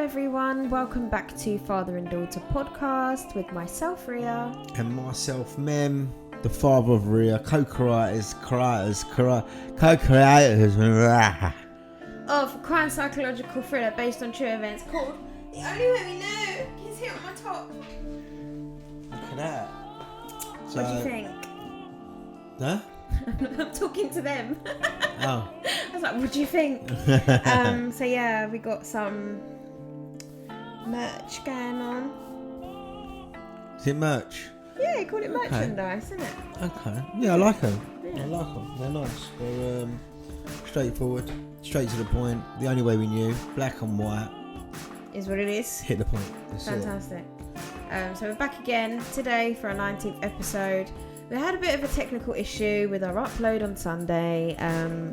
everyone, welcome back to Father and Daughter podcast with myself, Ria. And myself, Mem, the father of Ria, co-creators, Of crime psychological thriller based on true events called The Only Way We Know. He's here on my top. Look at that. So, what do you think? Huh? I'm talking to them. Oh. I was like, what do you think? So yeah, we got some merch going on. Is it merch? Yeah, you call it merchandise, isn't it? Okay. Yeah, I like them. Yeah. I like them. They're nice. They're straightforward, straight to the point. The only way we knew, black and white. Is what it is. Hit the point. That's Fantastic. So we're back again today for our 19th episode. We had a bit of a technical issue with our upload on Sunday.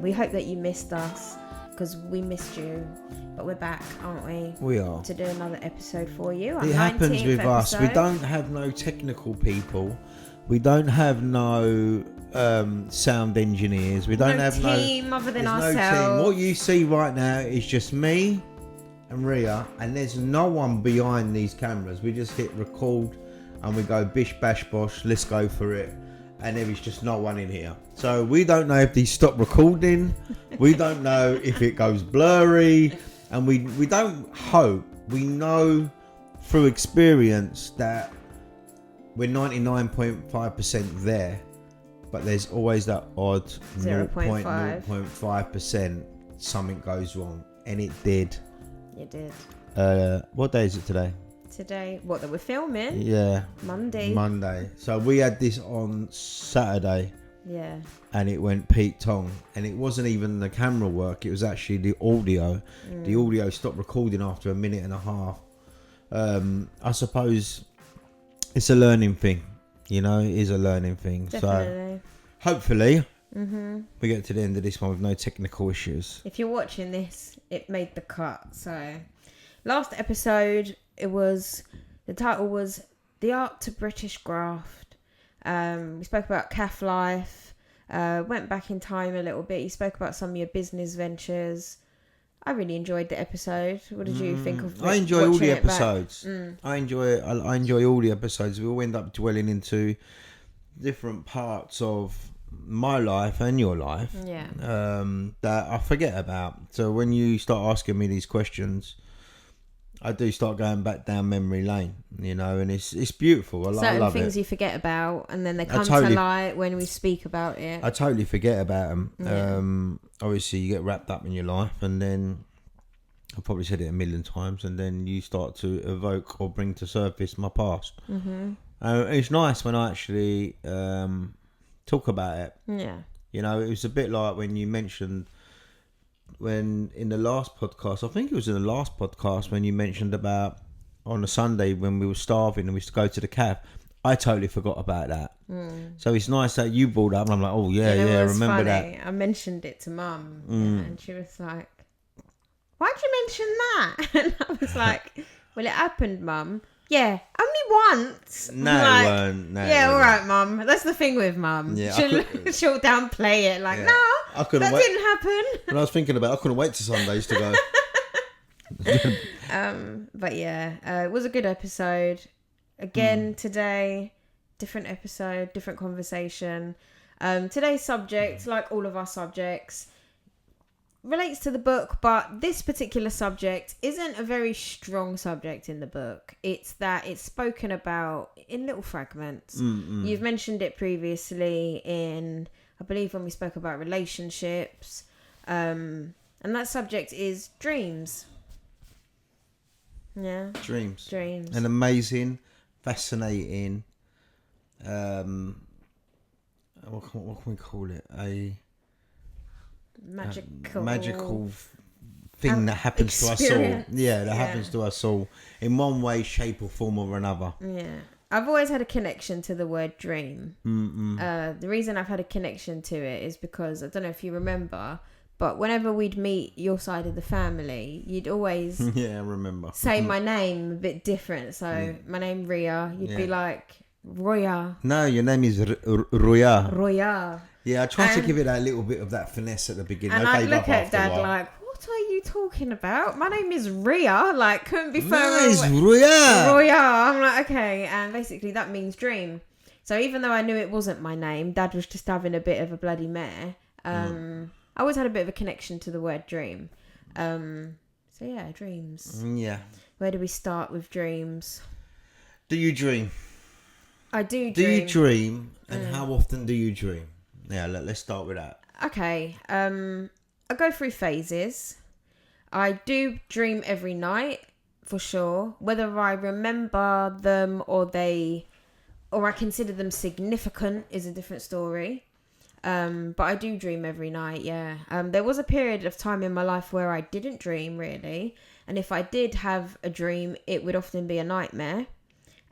We hope that you missed us because we missed you. But we're back, aren't we? We are. To do another episode for you. It happens with us. We don't have no technical people. We don't have no sound engineers. We don't have team other than ourselves. No team. What you see right now is just me and Ria, and there's no one behind these cameras. We just hit record and we go bish bash bosh, let's go for it. And there is just no one in here. So we don't know if these stop recording. We don't know if it goes blurry. And we don't hope. We know through experience that we're 99.5% there. But there's always that odd 0.5% something goes wrong. And it did. It did. What day is it today? Today, what, that we're filming? Yeah. Monday. So we had this on Saturday. Yeah. And it went Pete Tong. And it wasn't even the camera work. It was actually the audio. The audio stopped recording after a minute and a half. I suppose it's a learning thing. You know, it is a learning thing. Definitely. So hopefully we get to the end of this one with no technical issues. If you're watching this, it made the cut. So last episode, the title was The Art to British Graft. We spoke about calf life, went back in time a little bit. You spoke about some of your business ventures. I really enjoyed the episode. What did you think of it? I enjoy all the episodes. I enjoy all the episodes. We all end up dwelling into different parts of my life and your life that I forget about. So when you start asking me these questions, I do start going back down memory lane, you know, and it's beautiful. I love it. Certain things you forget about, and then they come to light when we speak about it. I totally forget about them. Yeah. Obviously, you get wrapped up in your life, and then I've probably said it a million times, and then you start to evoke or bring to surface my past. It's nice when I actually talk about it. Yeah. You know, it was a bit like when you mentioned. When in the last podcast, I think it was in the last podcast when you mentioned about on a Sunday when we were starving and we used to go to the caf. I totally forgot about that. So it's nice that you brought up and I'm like, oh yeah, I remember funny. That. I mentioned it to Mum and she was like, why'd you mention that? And I was like, well, it happened, Mum. Yeah, only once. No, like, it weren't. No, yeah, all right, Mum. That's the thing with Mum. Yeah, she'll downplay it. Like, no, that didn't happen. And I was thinking about, I couldn't wait to Sundays to go. But yeah, it was a good episode. Again, today, different episode, different conversation. Today's subject, like all of our subjects, relates to the book, but this particular subject isn't a very strong subject in the book. It's that it's spoken about in little fragments. You've mentioned it previously in, I believe, when we spoke about relationships, and that subject is dreams. Yeah, dreams. An amazing, fascinating, what can we call it? A magical thing that happens to us all. Yeah, that happens to us all in one way, shape or form or another. Yeah. I've always had a connection to the word dream. The reason I've had a connection to it is because, I don't know if you remember, but whenever we'd meet your side of the family, you'd always I remember. say my name a bit different. So my name Ria, you'd be like Roya. No, your name is Roya. Roya. Yeah, I tried to give it a little bit of that finesse at the beginning. And I'd look at Dad like, what what are you talking about? My name is Ria. Like, couldn't be further Nice, away. Ria. Roya. I'm like, okay. And basically that means dream. So even though I knew it wasn't my name, Dad was just having a bit of a bloody mare. I always had a bit of a connection to the word dream. So yeah, dreams. Yeah. Where do we start with dreams? Do you dream? I do dream. Do you dream? And how often do you dream? Yeah, let's start with that. Okay. I go through phases. I do dream every night, for sure. Whether I remember them or I consider them significant is a different story. But I do dream every night, yeah. There was a period of time in my life where I didn't dream, really. And if I did have a dream, it would often be a nightmare.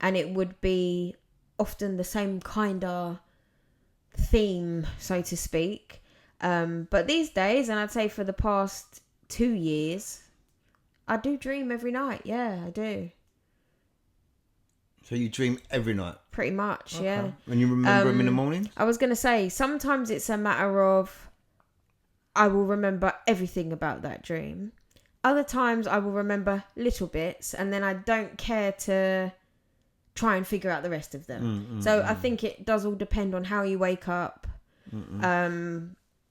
And it would be often the same kind of theme, so to speak. But these days, and I'd say for the past 2 years, I do dream every night. Yeah, I do. So you dream every night? Pretty much, okay. Yeah. And you remember them in the morning? I was going to say, sometimes it's a matter of I will remember everything about that dream. Other times I will remember little bits and then I don't care to try and figure out the rest of them. I think it does all depend on how you wake up.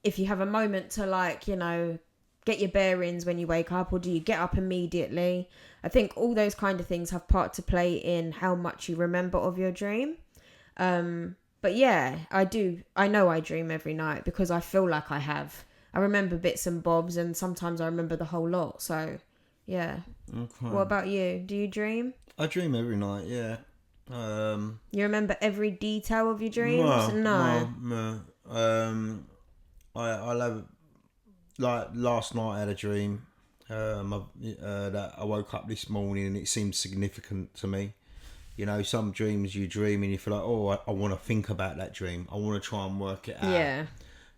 If you have a moment to, like, you know, get your bearings when you wake up, or do you get up immediately? I think all those kind of things have part to play in how much you remember of your dream. But yeah, I know I dream every night because I feel like I have. I remember bits and bobs, and sometimes I remember the whole lot. So yeah. Okay. What about you? Do you dream? I dream every night, yeah. You remember every detail of your dreams? No. I'll have, like, last night I had a dream that I woke up this morning and it seemed significant to me. You know, some dreams you dream and you feel like, oh, I want to think about that dream. I want to try and work it out. Yeah.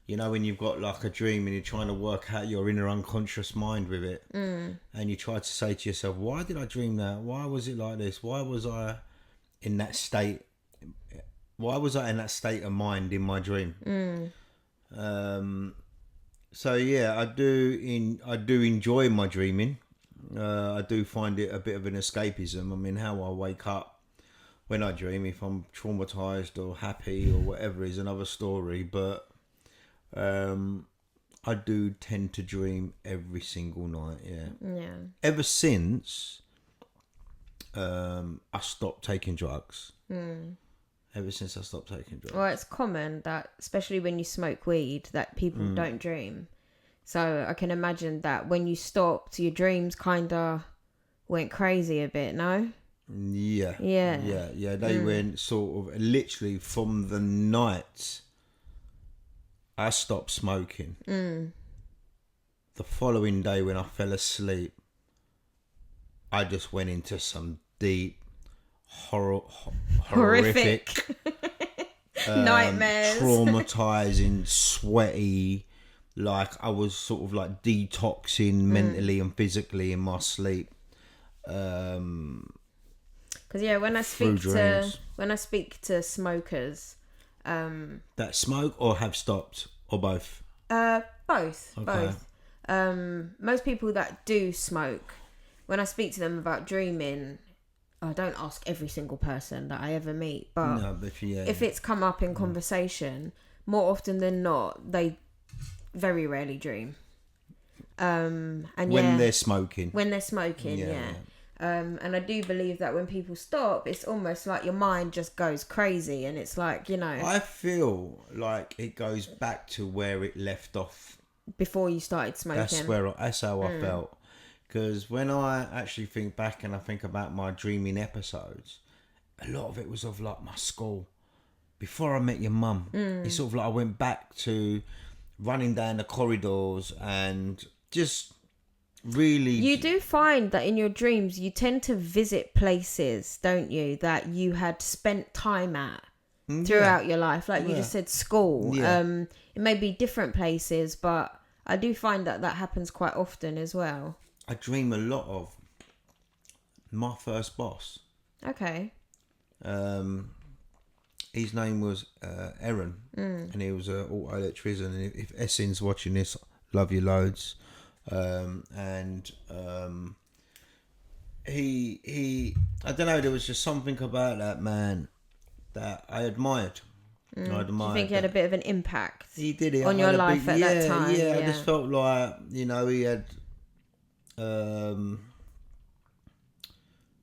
You know, when you've got like a dream and you're trying to work out your inner unconscious mind with it, and you try to say to yourself, why did I dream that? Why was it like this? Why was I in that state? Why was I in that state of mind in my dream? So yeah, I do enjoy my dreaming. I do find it a bit of an escapism. I mean, how I wake up when I dream, if I'm traumatized or happy or whatever, is another story. But I do tend to dream every single night. Yeah. Ever since I stopped taking drugs. Ever since I stopped taking drugs. Well, it's common that, especially when you smoke weed, that people don't dream. So I can imagine that when you stopped, your dreams kind of went crazy a bit, no? Yeah. They went sort of literally from the night I stopped smoking. The following day when I fell asleep, I just went into some deep, horrific nightmares, traumatizing, sweaty. Like I was sort of like detoxing mentally and physically in my sleep. Because when I speak to smokers, that smoke or have stopped or both. Both. Most people that do smoke, when I speak to them about dreaming, I don't ask every single person that I ever meet, but if it's come up in conversation, more often than not, they very rarely dream. And when they're smoking. And I do believe that when people stop, it's almost like your mind just goes crazy, and it's like, you know, I feel like it goes back to where it left off before you started smoking. That's how I felt. Because when I actually think back and I think about my dreaming episodes, a lot of it was of like my school. Before I met your mum, it's sort of like I went back to running down the corridors and just really... You do find that in your dreams, you tend to visit places, don't you, that you had spent time at throughout your life. Like you just said, school. It may be different places, but I do find that happens quite often as well. I dream a lot of my first boss. Okay. His name was Aaron, and he was an auto electrician. And if Essin's watching this, love you loads. and he I don't know, there was just something about that man that I admired. I admired. Do you think he had a bit of an impact He did it on your life at that time? Yeah. I just felt like, you know, he had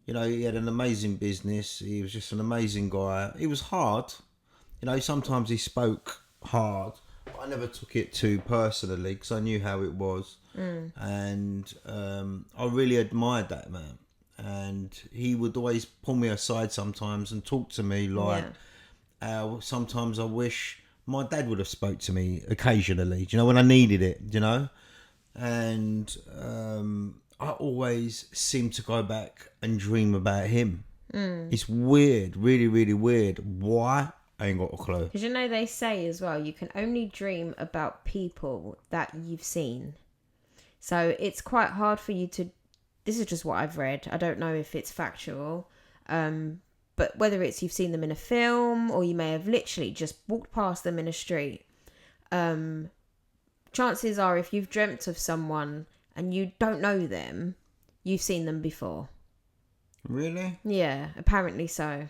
you know, he had an amazing business. He was just an amazing guy. He was hard. You know, sometimes he spoke hard. But I never took it too personally because I knew how it was. And I really admired that man. And he would always pull me aside sometimes and talk to me like how sometimes I wish my dad would have spoke to me occasionally, do you know, when I needed it, you know? And I always seem to go back and dream about him. It's weird, really, really weird. Why? I ain't got a clue. Because, you know, they say as well, you can only dream about people that you've seen. So it's quite hard for you to... This is just what I've read. I don't know if it's factual. But whether it's you've seen them in a film or you may have literally just walked past them in a street. Chances are if you've dreamt of someone and you don't know them, you've seen them before. Really? Yeah, apparently so.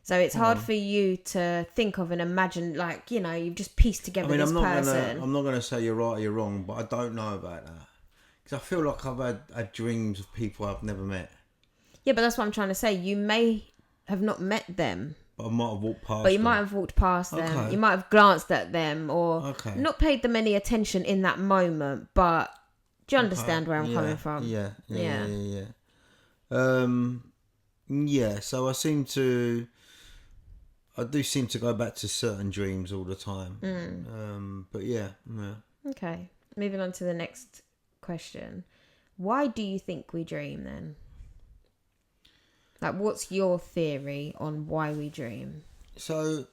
So it's hard for you to think of and imagine, like, you know, you've just pieced together this person. I'm not gonna say you're right or you're wrong, but I don't know about that. Because I feel like I've had dreams of people I've never met. Yeah, but that's what I'm trying to say. You may have not met them. But I might have walked past them. But you might have walked past them. Okay. You might have glanced at them or not paid them any attention in that moment. But do you understand where I'm coming from? Yeah. So I do seem to go back to certain dreams all the time. But yeah. Okay. Moving on to the next question. Why do you think we dream then? Like, what's your theory on why we dream? So,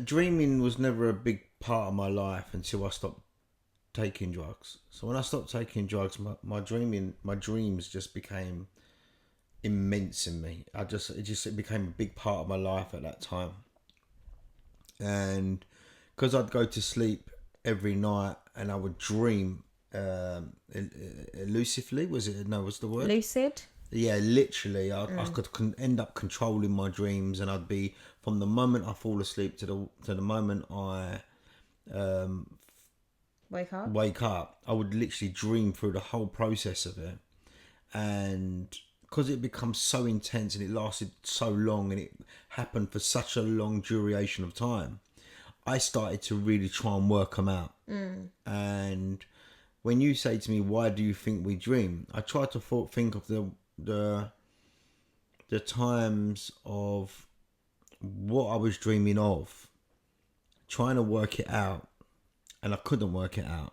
dreaming was never a big part of my life until I stopped taking drugs. So when I stopped taking drugs, my dreams just became immense in me. It became a big part of my life at that time. And because I'd go to sleep every night and I would dream elusively, what's the word? Lucid? Yeah, literally, I could end up controlling my dreams, and I'd be, from the moment I fall asleep to the moment I wake up, I would literally dream through the whole process of it. And because it becomes so intense and it lasted so long and it happened for such a long duration of time, I started to really try and work them out. And when you say to me, why do you think we dream? I try to think of the times of what I was dreaming of, trying to work it out, and I couldn't work it out.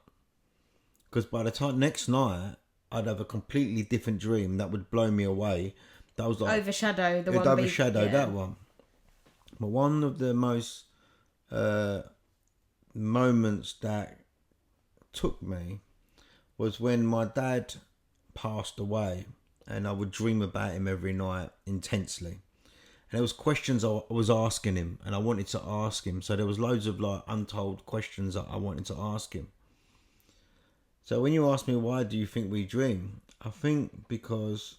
Because by the time next night, I'd have a completely different dream that would blow me away. That was like overshadow that one. But one of the most moments that took me was when my dad passed away, and I would dream about him every night intensely. And there was questions I was asking him, and I wanted to ask him. So there was loads of like untold questions that I wanted to ask him. So when you ask me why do you think we dream, I think because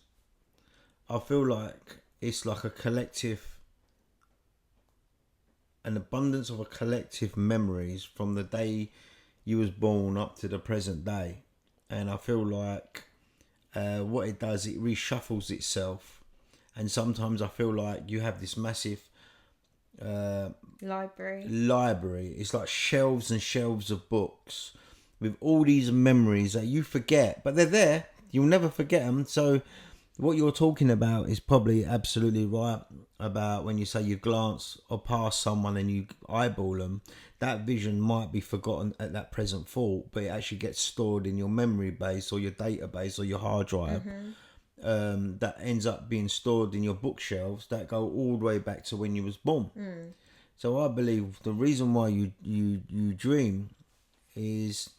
I feel like it's like an abundance of a collective memories from the day you was born up to the present day. And I feel like what it does, it reshuffles itself. And sometimes I feel like you have this massive library. It's like shelves and shelves of books with all these memories that you forget, but they're there. You'll never forget them. So what you're talking about is probably absolutely right about when you say you glance or pass someone and you eyeball them. That vision might be forgotten at that present thought, but it actually gets stored in your memory base or your database or your hard drive. That ends up being stored in your bookshelves that go all the way back to when you was born. So I believe the reason why you dream is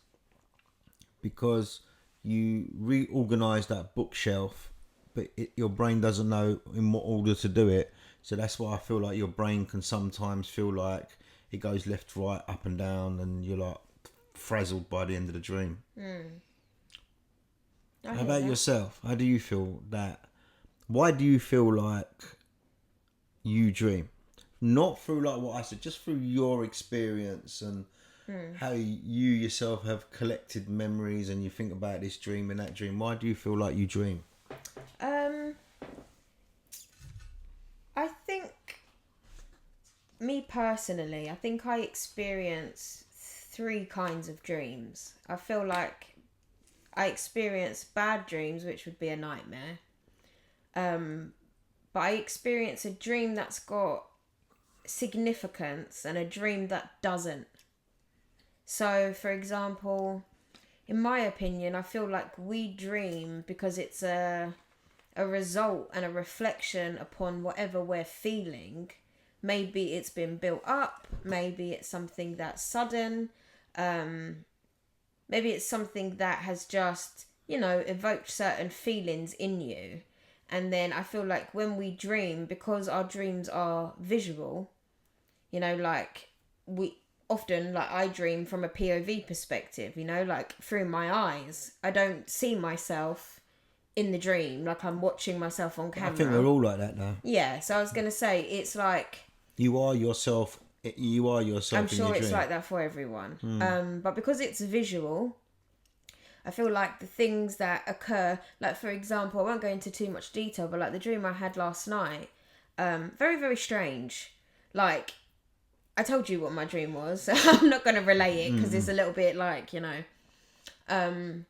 because you reorganize that bookshelf, but your brain doesn't know in what order to do it. So that's why I feel like your brain can sometimes feel like it goes left, right, up and down, and you're like frazzled by the end of the dream. I How hear about that. yourself? How do you feel that? Why do you feel like you dream? Not through like what I said, just through your experience and how you yourself have collected memories and you think about this dream and that dream. Why do you feel like you dream? Um, I think me personally, I think I experience three kinds of dreams. I feel like I experience bad dreams, which would be a nightmare. But I experience a dream that's got significance and a dream that doesn't. So, for example, in my opinion, I feel like we dream because it's a result and a reflection upon whatever we're feeling. Maybe it's been built up, maybe it's something that's sudden, maybe it's something that has just, evoked certain feelings in you. And then I feel like when we dream, because our dreams are visual, like we often, like I dream from a POV perspective, like through my eyes. I don't see myself in the dream, like I'm watching myself on camera. I think we're all like that now. Yeah, so I was gonna say it's like You are yourself. You are yourself. I'm in sure your it's dream. like that for everyone. But because it's visual, I feel like the things that occur, like for example, I won't go into too much detail, but like the dream I had last night, very, very strange. Like, I told you what my dream was. So I'm not going to relay it because it's a little bit like, But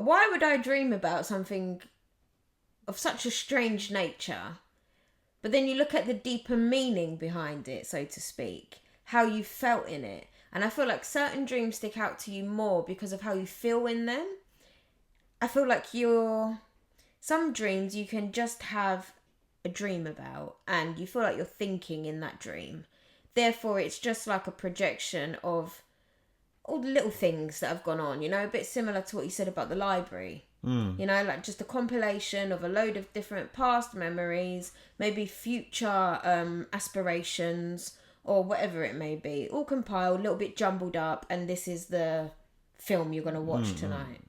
why would I dream about something of such a strange nature? But then you look at the deeper meaning behind it, so to speak, how you felt in it. And I feel like certain dreams stick out to you more because of how you feel in them. I feel like some dreams you can just have a dream about and you feel like you're thinking in that dream. Therefore, it's just like a projection of all the little things that have gone on, a bit similar to what you said about the library. Like just a compilation of a load of different past memories, maybe future aspirations or whatever it may be, all compiled, a little bit jumbled up, and this is the film you're going to watch tonight.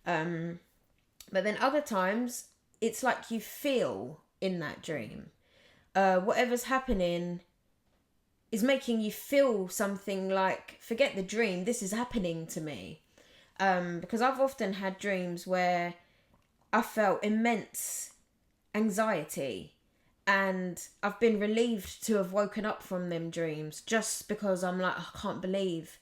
But then other times, it's like you feel in that dream. Whatever's happening is making you feel something like, forget the dream, this is happening to me. Because I've often had dreams where I felt immense anxiety and I've been relieved to have woken up from them dreams just because I'm like, I can't believe,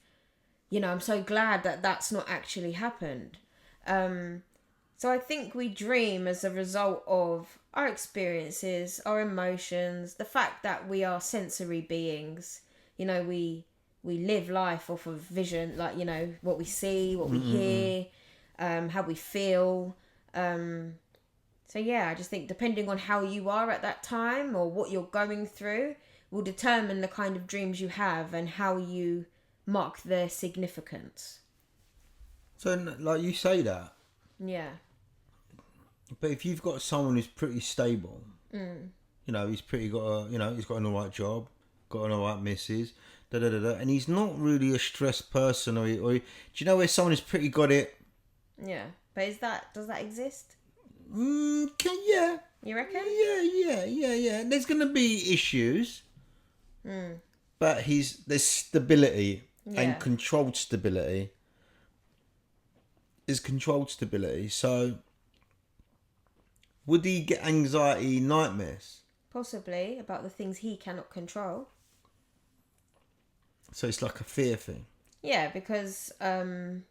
I'm so glad that that's not actually happened. So I think we dream as a result of our experiences, our emotions, the fact that we are sensory beings. We live life off of vision, like, what we see, what we hear, how we feel. So yeah, I just think depending on how you are at that time or what you're going through will determine the kind of dreams you have and how you mark their significance. So, like you say that, Yeah. but if you've got someone who's pretty stable, he's pretty he's got an alright job, got an alright missus, and he's not really a stressed person, or do you know where someone who's pretty got it? Yeah, but does that exist? Yeah. You reckon? Yeah. There's gonna be issues, but there's stability and controlled stability. Is controlled stability. So, would he get anxiety, nightmares? Possibly, about the things he cannot control. So it's like a fear thing. Yeah, because for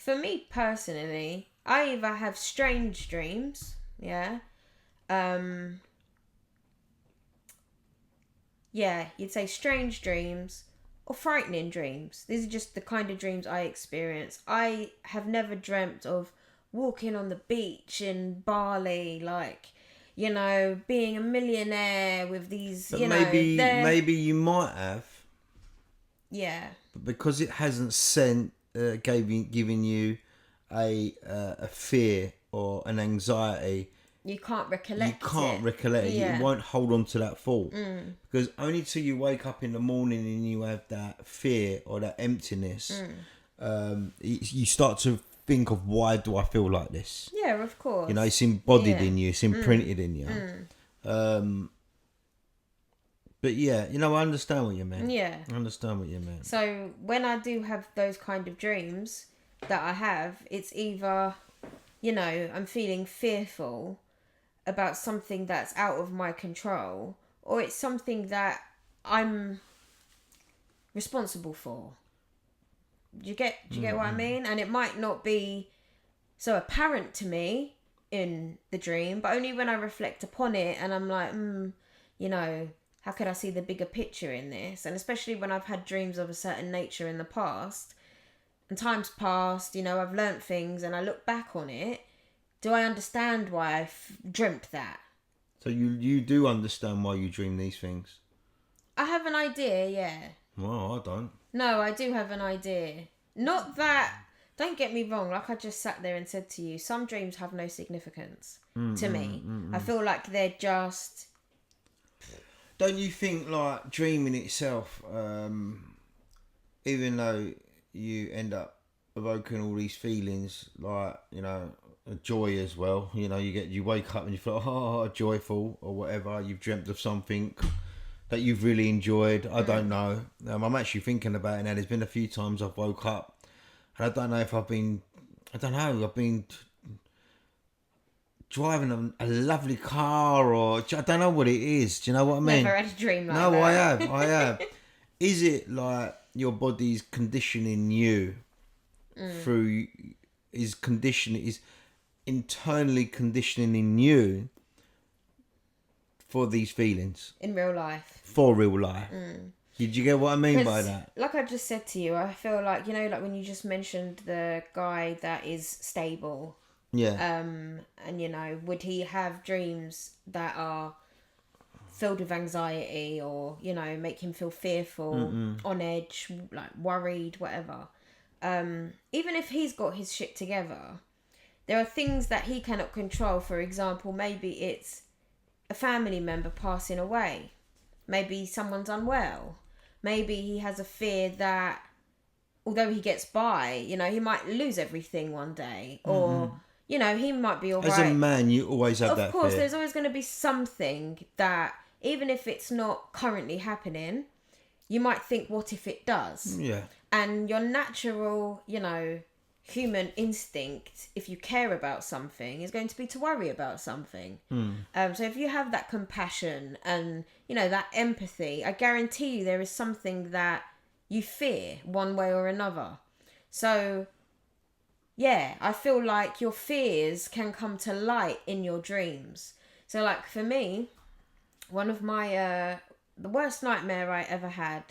me personally, I either have strange dreams, yeah, you'd say strange dreams or frightening dreams. These are just the kind of dreams I experience. I have never dreamt of walking on the beach in Bali, like, being a millionaire with these, But maybe you might have. Yeah. But because it hasn't given you a fear or an anxiety, You can't recollect it. Yeah. You won't hold on to that thought. Because only till you wake up in the morning and you have that fear or that emptiness, you start to think of why do I feel like this. Yeah, of course. You know, it's embodied Yeah. in you, it's imprinted in you. But yeah, you know, I understand what you mean. Yeah. I understand what you mean. So when I do have those kind of dreams that I have, it's either, you know, I'm feeling fearful about something that's out of my control, or it's something that I'm responsible for. Do you get what I mean? And it might not be so apparent to me in the dream, but only when I reflect upon it and I'm like, you know, how could I see the bigger picture in this? And especially when I've had dreams of a certain nature in the past and time's passed, you know, I've learnt things and I look back on it. Do I understand why I've dreamt that? So you do understand why you dream these things? I have an idea, yeah. Well, I don't. No, I do have an idea. Not that, don't get me wrong, like I just sat there and said to you, some dreams have no significance to me. I feel like they're just... Don't you think, like, dreaming itself, even though you end up evoking all these feelings, like, you know, joy as well, you know, you wake up and you feel joyful or whatever, you've dreamt of something that you've really enjoyed. I don't know. I'm actually thinking about it now. There's been a few times I've woke up and I don't know if I've been driving a lovely car, or I don't know what it is. Do you know what I mean? Never had a dream like that. No, I have. Is it like your body's conditioning you through, is internally conditioning you for these feelings? In real life. For real life. Did you get what I mean by that? Like I just said to you, I feel like, you know, like when you just mentioned the guy that is stable. Yeah. And, you know, would he have dreams that are filled with anxiety or, you know, make him feel fearful, on edge, like worried, whatever. Even if he's got his shit together, there are things that he cannot control. For example, maybe it's a family member passing away. Maybe someone's unwell. Maybe he has a fear that although he gets by, you know, he might lose everything one day. Or, you know, he might be all right. As a man, you always have that fear. Of course, there's always going to be something that, even if it's not currently happening, you might think, what if it does? Yeah. And your natural, you know, human instinct, if you care about something, is going to be to worry about something. So if you have that compassion and, you know, that empathy, I guarantee you there is something that you fear one way or another. So yeah, I feel like your fears can come to light in your dreams. So like for me, one of my the worst nightmare I ever had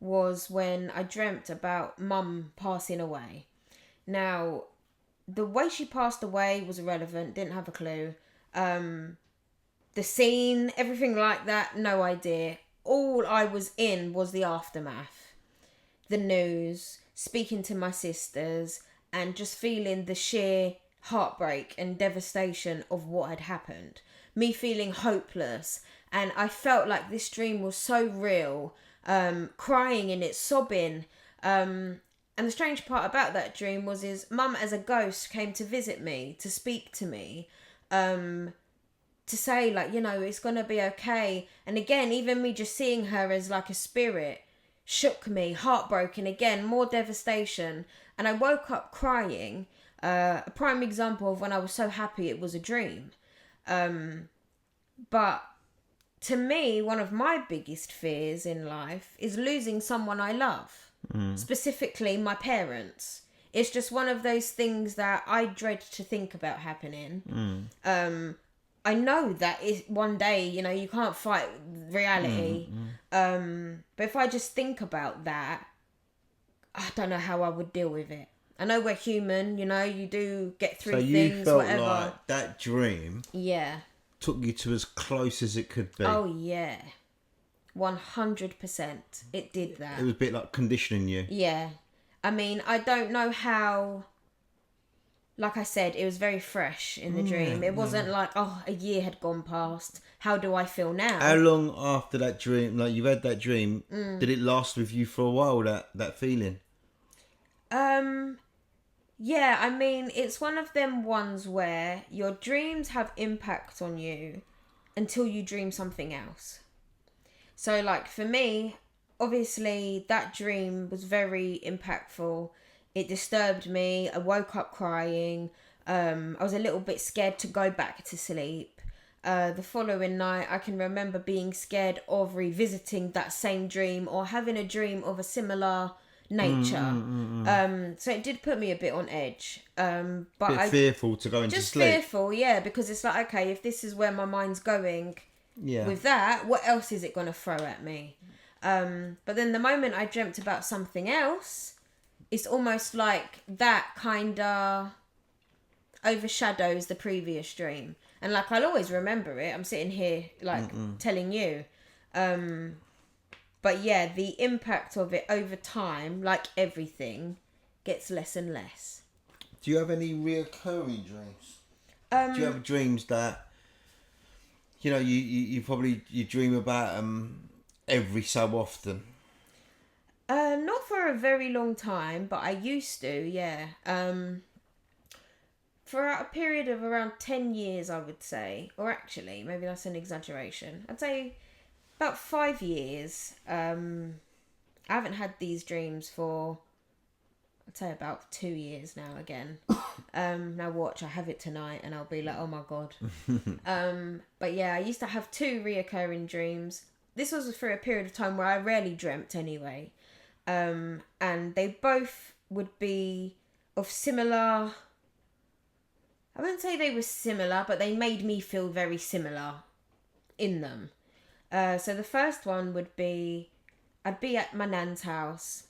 was when I dreamt about mum passing away. Now, the way she passed away was irrelevant, didn't have a clue. The scene, everything like that, no idea. All I was in was the aftermath. The news, speaking to my sisters, and just feeling the sheer heartbreak and devastation of what had happened. Me feeling hopeless. And I felt like this dream was so real. Crying in it, sobbing. And the strange part about that dream was his mum as a ghost came to visit me, to speak to me, to say like, you know, it's going to be okay. And again, even me just seeing her as like a spirit shook me, heartbroken again, more devastation. And I woke up crying, a prime example of when I was so happy it was a dream. But to me, one of my biggest fears in life is losing someone I love. Specifically my parents. It's just one of those things that I dread to think about happening. I know that one day, you know, you can't fight reality. But if I just think about that, I don't know how I would deal with it. I know we're human, you know, you do get through things, whatever. So you felt like that dream took you to as close as it could be. Oh yeah. 100%. It did that. It was a bit like conditioning you. Yeah. I mean, I don't know how... Like I said, it was very fresh in the dream. It wasn't like, oh, a year had gone past. How do I feel now? How long after that dream, like you've had that dream, did it last with you for a while, that feeling? Yeah, I mean, it's one of them ones where your dreams have impact on you until you dream something else. So, like, for me, obviously, that dream was very impactful. It disturbed me. I woke up crying. I was a little bit scared to go back to sleep. The following night, I can remember being scared of revisiting that same dream or having a dream of a similar nature. So it did put me a bit on edge. But Bit fearful to go into just sleep. fearful, yeah, because it's like, okay, if this is where my mind's going Yeah. with that, what else is it going to throw at me? But then the moment I dreamt about something else, it's almost like that kind of overshadows the previous dream. And like, I'll always remember it. I'm sitting here like telling you. But yeah, the impact of it over time, like everything, gets less and less. Do you have any reoccurring dreams? Do you have dreams that, you know, you probably you dream about every so often? Not for a very long time, but I used to, yeah. For a period of around 10 years, I would say. Or actually, maybe that's an exaggeration. I'd say about 5 years. I haven't had these dreams for, I'd say about 2 years now again. Now watch, I have it tonight and I'll be like, oh my God. But yeah, I used to have 2 reoccurring dreams. This was for a period of time where I rarely dreamt anyway. And they both would be of similar... I wouldn't say they were similar, but they made me feel very similar in them. So the first one would be, I'd be at my nan's house,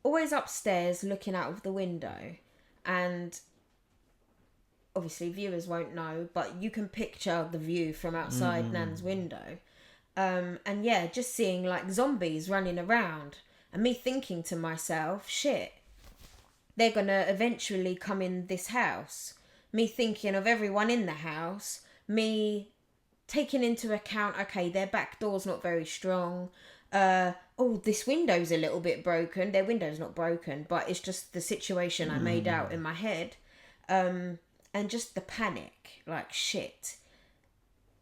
always upstairs looking out of the window. And obviously viewers won't know, but you can picture the view from outside nan's window. And yeah, just seeing like zombies running around and me thinking to myself, shit, they're gonna eventually come in this house. Me thinking of everyone in the house. Me taking into account, okay, their back door's not very strong. This window's a little bit broken. Their window's not broken, but it's just the situation I made out in my head. And just the panic. Like, shit.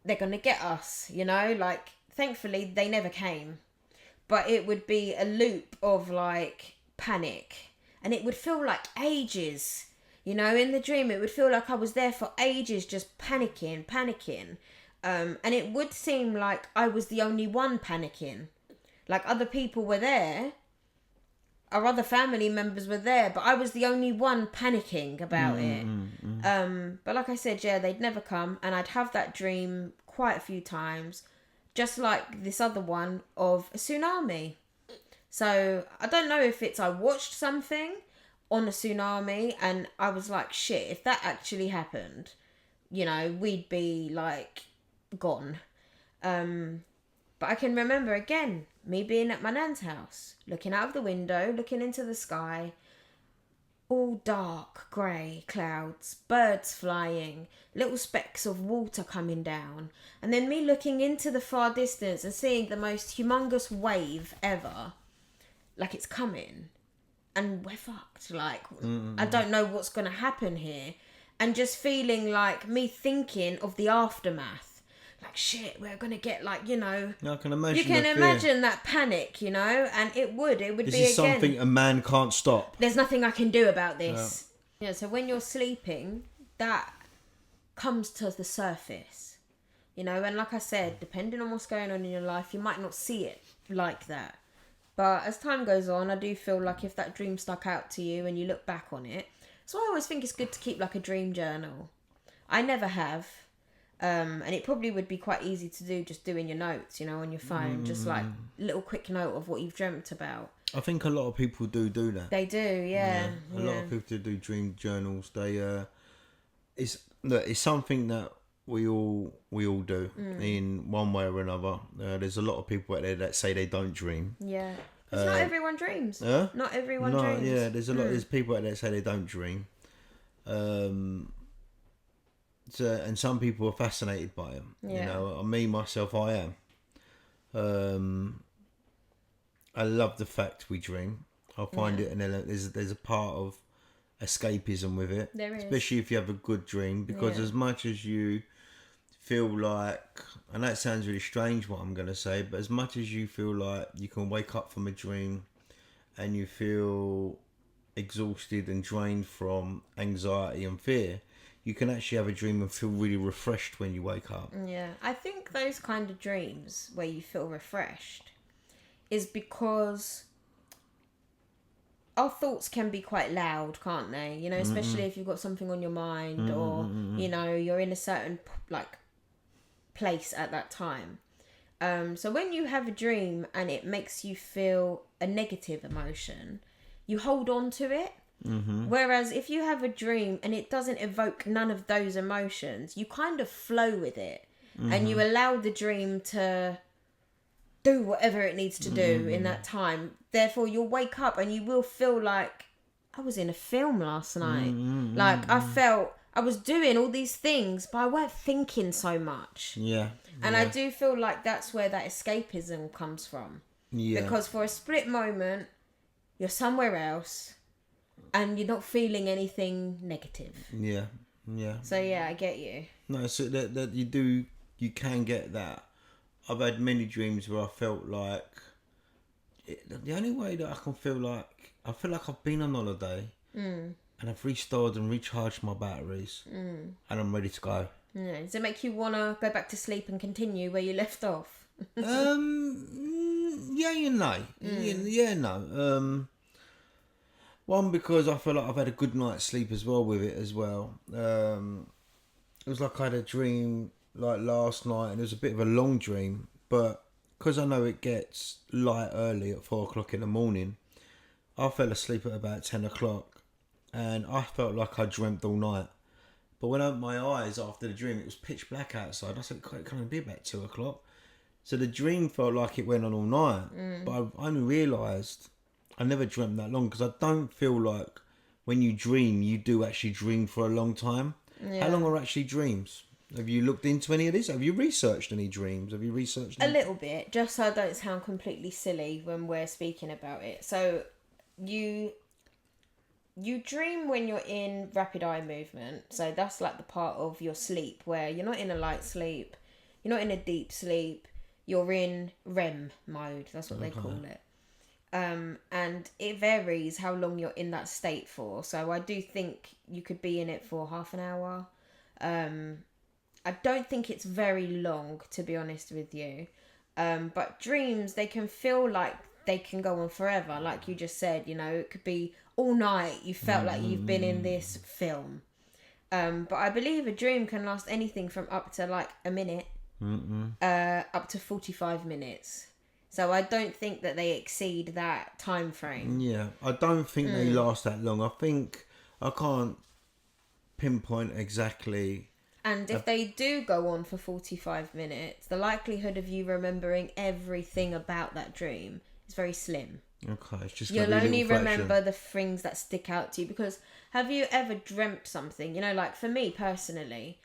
They're gonna get us, you know? Like, thankfully, they never came. But it would be a loop of, like, panic. And it would feel like ages, you know, in the dream. It would feel like I was there for ages, just panicking. And it would seem like I was the only one panicking. Like other people were there, our other family members were there, but I was the only one panicking about it. But like I said, yeah, they'd never come. And I'd have that dream quite a few times, just like this other one of a tsunami. So I don't know if it's I watched something on a tsunami and I was like, shit, if that actually happened, you know, we'd be like gone. But I can remember again, me being at my nan's house, looking out of the window, looking into the sky, all dark, grey clouds, birds flying, little specks of water coming down, and then me looking into the far distance and seeing the most humongous wave ever. Like it's coming and we're fucked. Like, I don't know what's going to happen here. And just feeling like me thinking of the aftermath. Like, shit, we're going to get like, you know. I can imagine. You can imagine that panic, you know. And it would this be is again. Something a man can't stop. There's nothing I can do about this. Yeah, so when you're sleeping, that comes to the surface. You know, and like I said, depending on what's going on in your life, you might not see it like that. But as time goes on, I do feel like if that dream stuck out to you and you look back on it. So I always think it's good to keep like a dream journal. I never have. And it probably would be quite easy to do just doing your notes, you know, on your phone. Just like a little quick note of what you've dreamt about. I think a lot of people do that. They do, yeah. A lot of people do dream journals. They it's something that we all do in one way or another. There's a lot of people out there that say they don't dream. Yeah, because not everyone dreams. Not everyone dreams. Yeah, there's a lot. There's people out there that say they don't dream. And some people are fascinated by them. Yeah. You know, me myself, I am. I love the fact we dream. I find it there's a part of escapism with it. There is. Especially if you have a good dream, because as much as you feel like, and that sounds really strange what I'm going to say, but as much as you feel like you can wake up from a dream and you feel exhausted and drained from anxiety and fear, you can actually have a dream and feel really refreshed when you wake up. Yeah, I think those kind of dreams where you feel refreshed is because our thoughts can be quite loud, can't they? You know, especially if you've got something on your mind or, you know, you're in a certain, like, place at that time. So when you have a dream and it makes you feel a negative emotion, you hold on to it. Whereas if you have a dream and it doesn't evoke none of those emotions, you kind of flow with it and you allow the dream to do whatever it needs to do in that time. Therefore, you'll wake up and you will feel like, I was in a film last night. Like, I felt I was doing all these things, but I weren't thinking so much. Yeah. And I do feel like that's where that escapism comes from. Yeah. Because for a split moment, you're somewhere else and you're not feeling anything negative. Yeah. Yeah. So, yeah, I get you. No, so that you can get that. I've had many dreams where I felt like the only way that I can feel like I've been on holiday and I've restored and recharged my batteries and I'm ready to go. Yeah. Does it make you want to go back to sleep and continue where you left off? Yeah, you know. Yeah, no. One, because I feel like I've had a good night's sleep as well with it as well. It was like I had a dream like last night, and it was a bit of a long dream, but because I know it gets light early at 4 o'clock in the morning, I fell asleep at about 10 o'clock, and I felt like I dreamt all night. But when I opened my eyes after the dream, it was pitch black outside. I said, it can't be about 2 o'clock. So the dream felt like it went on all night, but I only realised I never dreamt that long, because I don't feel like when you dream, you do actually dream for a long time. Yeah. How long are actually dreams? Have you looked into any of this? Have you researched any dreams? Have you researched a little bit, just so I don't sound completely silly when we're speaking about it. So you dream when you're in rapid eye movement. So that's like the part of your sleep where you're not in a light sleep, you're not in a deep sleep, you're in REM mode. That's what they call it. And it varies how long you're in that state for. So I do think you could be in it for half an hour. I don't think it's very long, to be honest with you. But dreams, they can feel like they can go on forever. Like you just said, you know, it could be all night. You felt like you've been in this film. But I believe a dream can last anything from up to like a minute, up to 45 minutes. So I don't think that they exceed that time frame. Yeah, I don't think they last that long. I can't pinpoint exactly. And if they do go on for 45 minutes, the likelihood of you remembering everything about that dream is very slim. Okay, it's just you'll only remember the things that stick out to you. Because have you ever dreamt something? You know, like for me personally,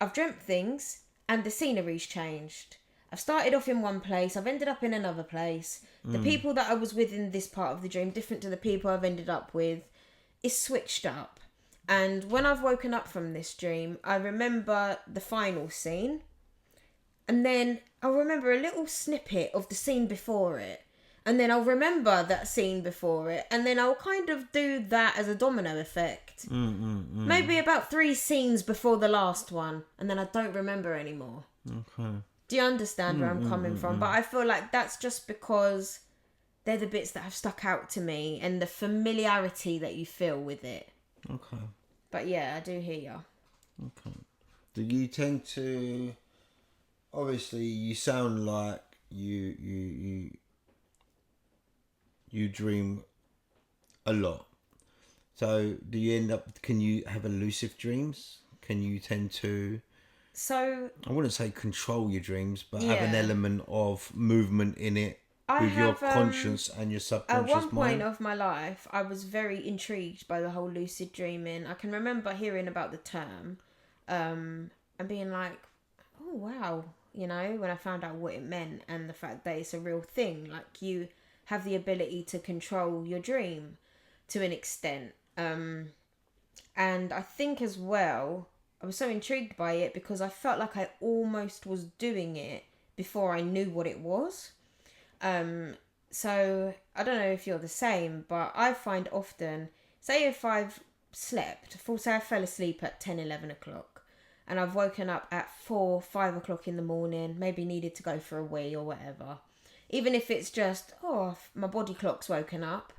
I've dreamt things and the scenery's changed. I've started off in one place, I've ended up in another place. The people that I was with in this part of the dream, different to the people I've ended up with, is switched up. And when I've woken up from this dream, I remember the final scene. And then I'll remember a little snippet of the scene before it. And then I'll remember that scene before it. And then I'll kind of do that as a domino effect. Maybe about 3 scenes before the last one. And then I don't remember anymore. Okay. Do you understand where I'm coming from? But I feel like that's just because they're the bits that have stuck out to me. And the familiarity that you feel with it. Okay. But yeah, I do hear you. Okay. Do you tend to... Obviously, you sound like you dream a lot. So, do you end up... Can you have elusive dreams? Can you tend to... So... I wouldn't say control your dreams, but have an element of movement in it. Your conscious and your subconscious mind. At one point of my life, I was very intrigued by the whole lucid dreaming. I can remember hearing about the term and being like, oh, wow. You know, when I found out what it meant and the fact that it's a real thing. Like, you have the ability to control your dream to an extent. And I think as well, I was so intrigued by it because I felt like I almost was doing it before I knew what it was. So I don't know if you're the same, but I find often, say if I've slept, say I fell asleep at 10, 11 o'clock and I've woken up at 4, 5 o'clock in the morning, maybe needed to go for a wee or whatever. Even if it's just, my body clock's woken up.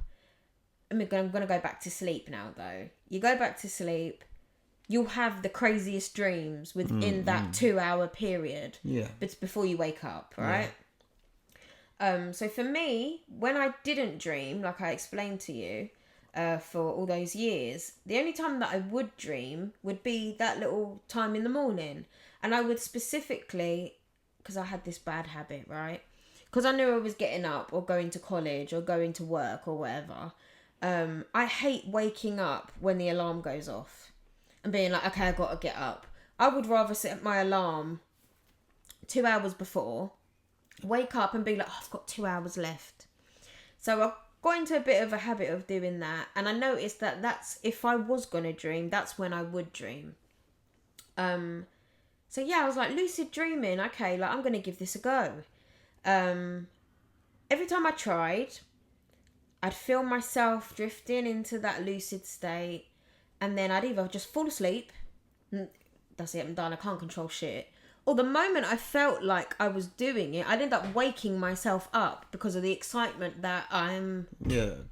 I'm going to go back to sleep now though. You go back to sleep, you'll have the craziest dreams within that 2-hour period. Yeah. But before you wake up, right? Yeah. So for me, when I didn't dream, like I explained to you, for all those years, the only time that I would dream would be that little time in the morning. And I would specifically, because I had this bad habit, right? Because I knew I was getting up or going to college or going to work or whatever. I hate waking up when the alarm goes off and being like, okay, I got to get up. I would rather set my alarm 2 hours before, wake up and be like, I've got 2 hours left. So I got into a bit of a habit of doing that, and I noticed that that's, if I was going to dream, that's when I would dream. So yeah, I was like, lucid dreaming, okay, like I'm going to give this a go. Every time I tried, I'd feel myself drifting into that lucid state, and then I'd either just fall asleep, that's it, I'm done, I can't control shit, or the moment I felt like I was doing it, I'd end up waking myself up because of the excitement that I'm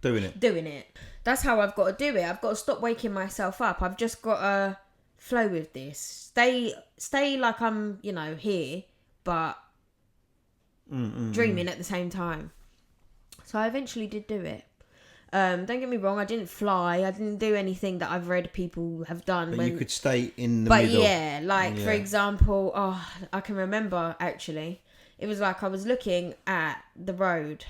doing it. That's how I've got to do it. I've got to stop waking myself up. I've just got to flow with this. Stay like I'm, here, but dreaming at the same time. So I eventually did do it. Don't get me wrong, I didn't fly. I didn't do anything that I've read people have done. But you could stay in the middle. But for example, I can remember actually. It was like I was looking at the road.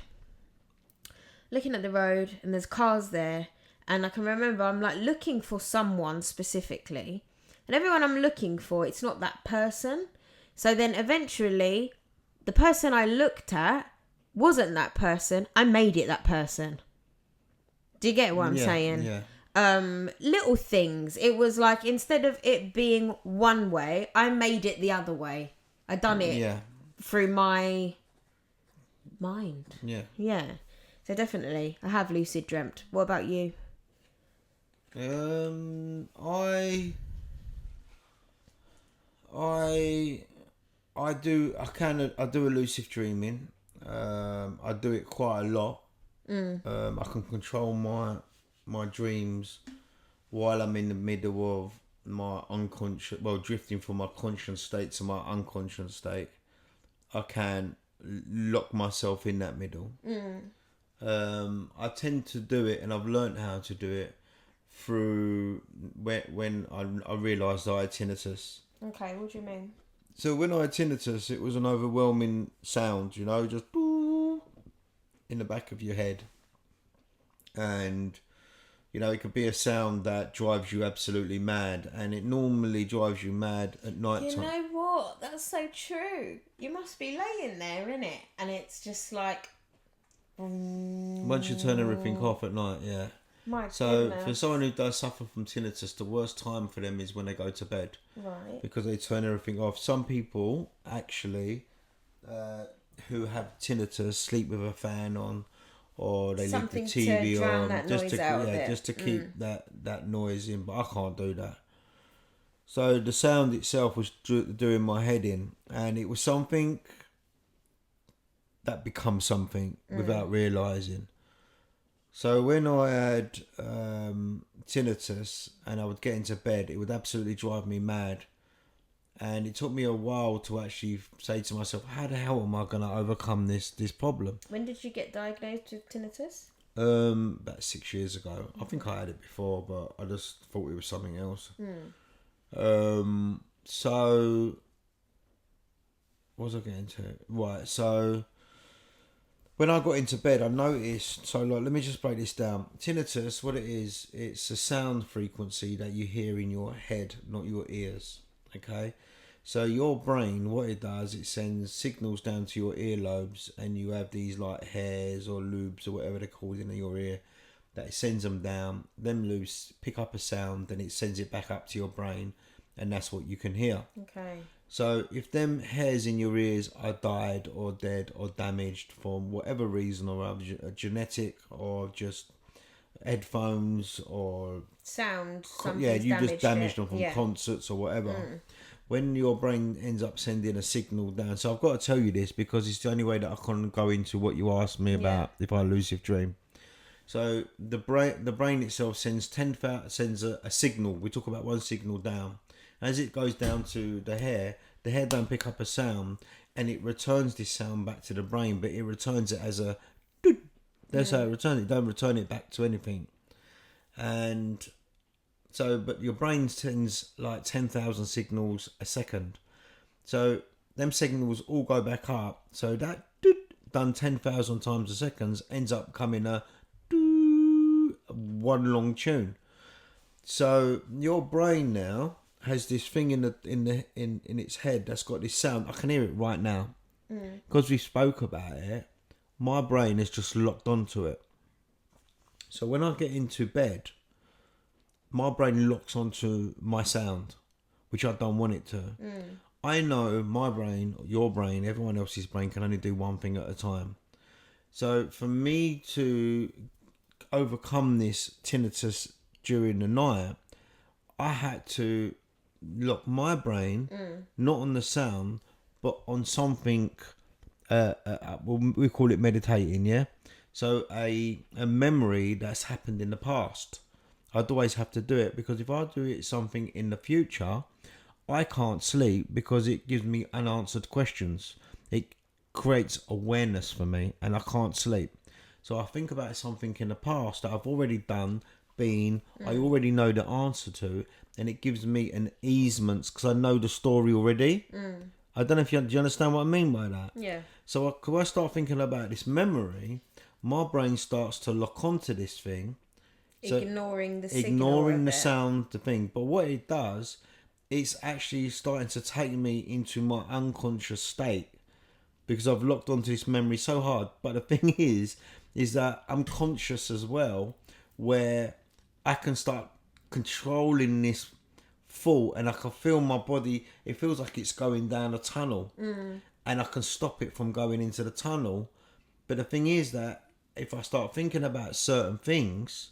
And there's cars there. And I can remember I'm like looking for someone specifically. And everyone I'm looking for, it's not that person. So then eventually, the person I looked at wasn't that person. I made it that person. Do you get what I'm saying? Yeah. Little things. It was like, instead of it being one way, I made it the other way. I done it through my mind. Yeah. Yeah. So definitely, I have lucid dreamt. What about you? I do a lucid dreaming. I do it quite a lot. I can control my dreams while I'm in the middle of my unconscious, drifting from my conscious state to my unconscious state. I can lock myself in that middle. I tend to do it, and I've learned how to do it through when I realised I had tinnitus. Okay, what do you mean? So when I had tinnitus, it was an overwhelming sound, just in the back of your head. And, it could be a sound that drives you absolutely mad. And it normally drives you mad at night time. You know what? That's so true. You must be laying there, innit? And it's just like... Once you turn everything off at night, yeah. So for someone who does suffer from tinnitus, the worst time for them is when they go to bed. Right. Because they turn everything off. Some people actually who have tinnitus sleep with a fan on, or they leave the TV on just to keep that noise in. But I can't do that. So the sound itself was doing my head in, and it was something that becomes something without realising. So when I had tinnitus and I would get into bed, it would absolutely drive me mad. And it took me a while to actually say to myself, how the hell am I going to overcome this problem? When did you get diagnosed with tinnitus? About 6 years ago. I think I had it before, but I just thought it was something else. So, what was I getting to? Right, so... When I got into bed, I noticed... So, let me just break this down. Tinnitus, what it is, it's a sound frequency that you hear in your head, not your ears. Okay? So your brain, what it does, it sends signals down to your earlobes, and you have these like hairs or loops or whatever they're called in your ear, that it sends them down. Them loops pick up a sound, then it sends it back up to your brain, and that's what you can hear. Okay. So if them hairs in your ears are died or dead or damaged for whatever reason, or genetic or just headphones or Sound. you just damaged them from Yeah. concerts or whatever. When your brain ends up sending a signal down, so I've got to tell you this because it's the only way that I can go into what you asked me about if I lucid dream. So the brain itself sends a signal. We talk about one signal down. As it goes down to the hair don't pick up a sound, and it returns this sound back to the brain, but it returns it as a doot. That's how it returns it. Don't return it back to anything. And so, but your brain sends like 10,000 signals a second. So them signals all go back up. So that doot, done 10,000 times a second ends up coming a doo, one long tune. So your brain now has this thing in its head that's got this sound. I can hear it right now because we spoke about it. My brain is just locked onto it. So when I get into bed, my brain locks onto my sound, which I don't want it to. I know my brain, your brain, everyone else's brain can only do one thing at a time. So for me to overcome this tinnitus during the night, I had to lock my brain not on the sound but on something we call it meditating, yeah. So a memory that's happened in the past. I'd always have to do it because if I do it something in the future, I can't sleep because it gives me unanswered questions. It creates awareness for me and I can't sleep. So I think about something in the past that I've already done, I already know the answer to, and it gives me an easement because I know the story already. I don't know if do you understand what I mean by that? Yeah. So when I start thinking about this memory, my brain starts to lock onto this thing. So Ignoring the signal. ignoring the sound, the thing. But what it does, it's actually starting to take me into my unconscious state because I've locked onto this memory so hard. But the thing is that I'm conscious as well, where I can start controlling this thought and I can feel my body. It feels like it's going down a tunnel and I can stop it from going into the tunnel. But the thing is that if I start thinking about certain things,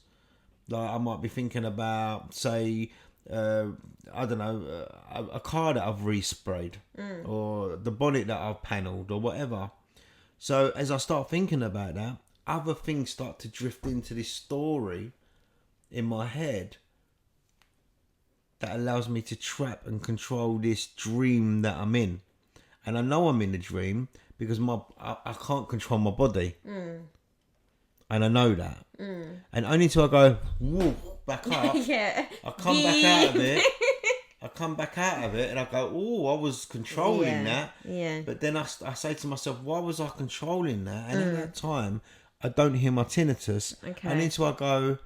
like I might be thinking about, say, I don't know, a car that I've resprayed or the bonnet that I've panelled or whatever. So as I start thinking about that, other things start to drift into this story in my head that allows me to trap and control this dream that I'm in. And I know I'm in a dream because I can't control my body. And I know that. And only till I go, whoa, back up, Yeah. I come back out of it. I come back out of it and I go, oh, I was controlling that. Yeah. But then I say to myself, why was I controlling that? And at that time, I don't hear my tinnitus. Okay. And until I go,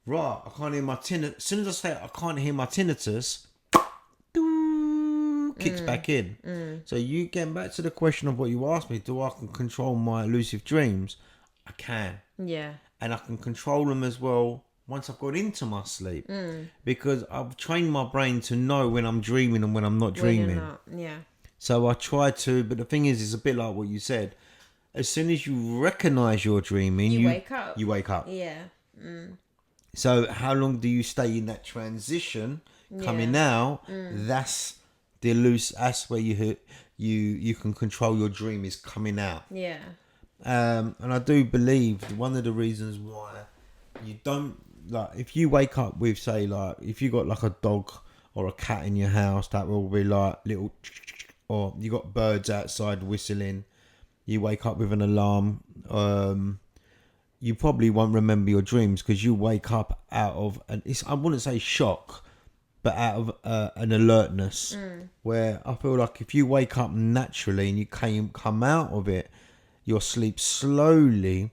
right, I can't hear my tinnitus. As soon as I say I can't hear my tinnitus, kicks back in. So you getting back to the question of what you asked me, do I can control my lucid dreams? I can. Yeah. And I can control them as well once I've got into my sleep. Because I've trained my brain to know when I'm dreaming and when I'm not dreaming. Yeah. So I try to, but the thing is, it's a bit like what you said. As soon as you recognise you're dreaming, You wake up. You wake up. Yeah. So how long do you stay in that transition coming out? That's the loose. That's where you can control your dream is coming out. Yeah. And I do believe one of the reasons why you don't, like, if you wake up with, say, like, if you got like a dog or a cat in your house, that will be like little, or you got birds outside whistling, you wake up with an alarm, you probably won't remember your dreams because you wake up out of I wouldn't say shock, but out of an alertness where I feel like if you wake up naturally and you come out of it, your sleep slowly,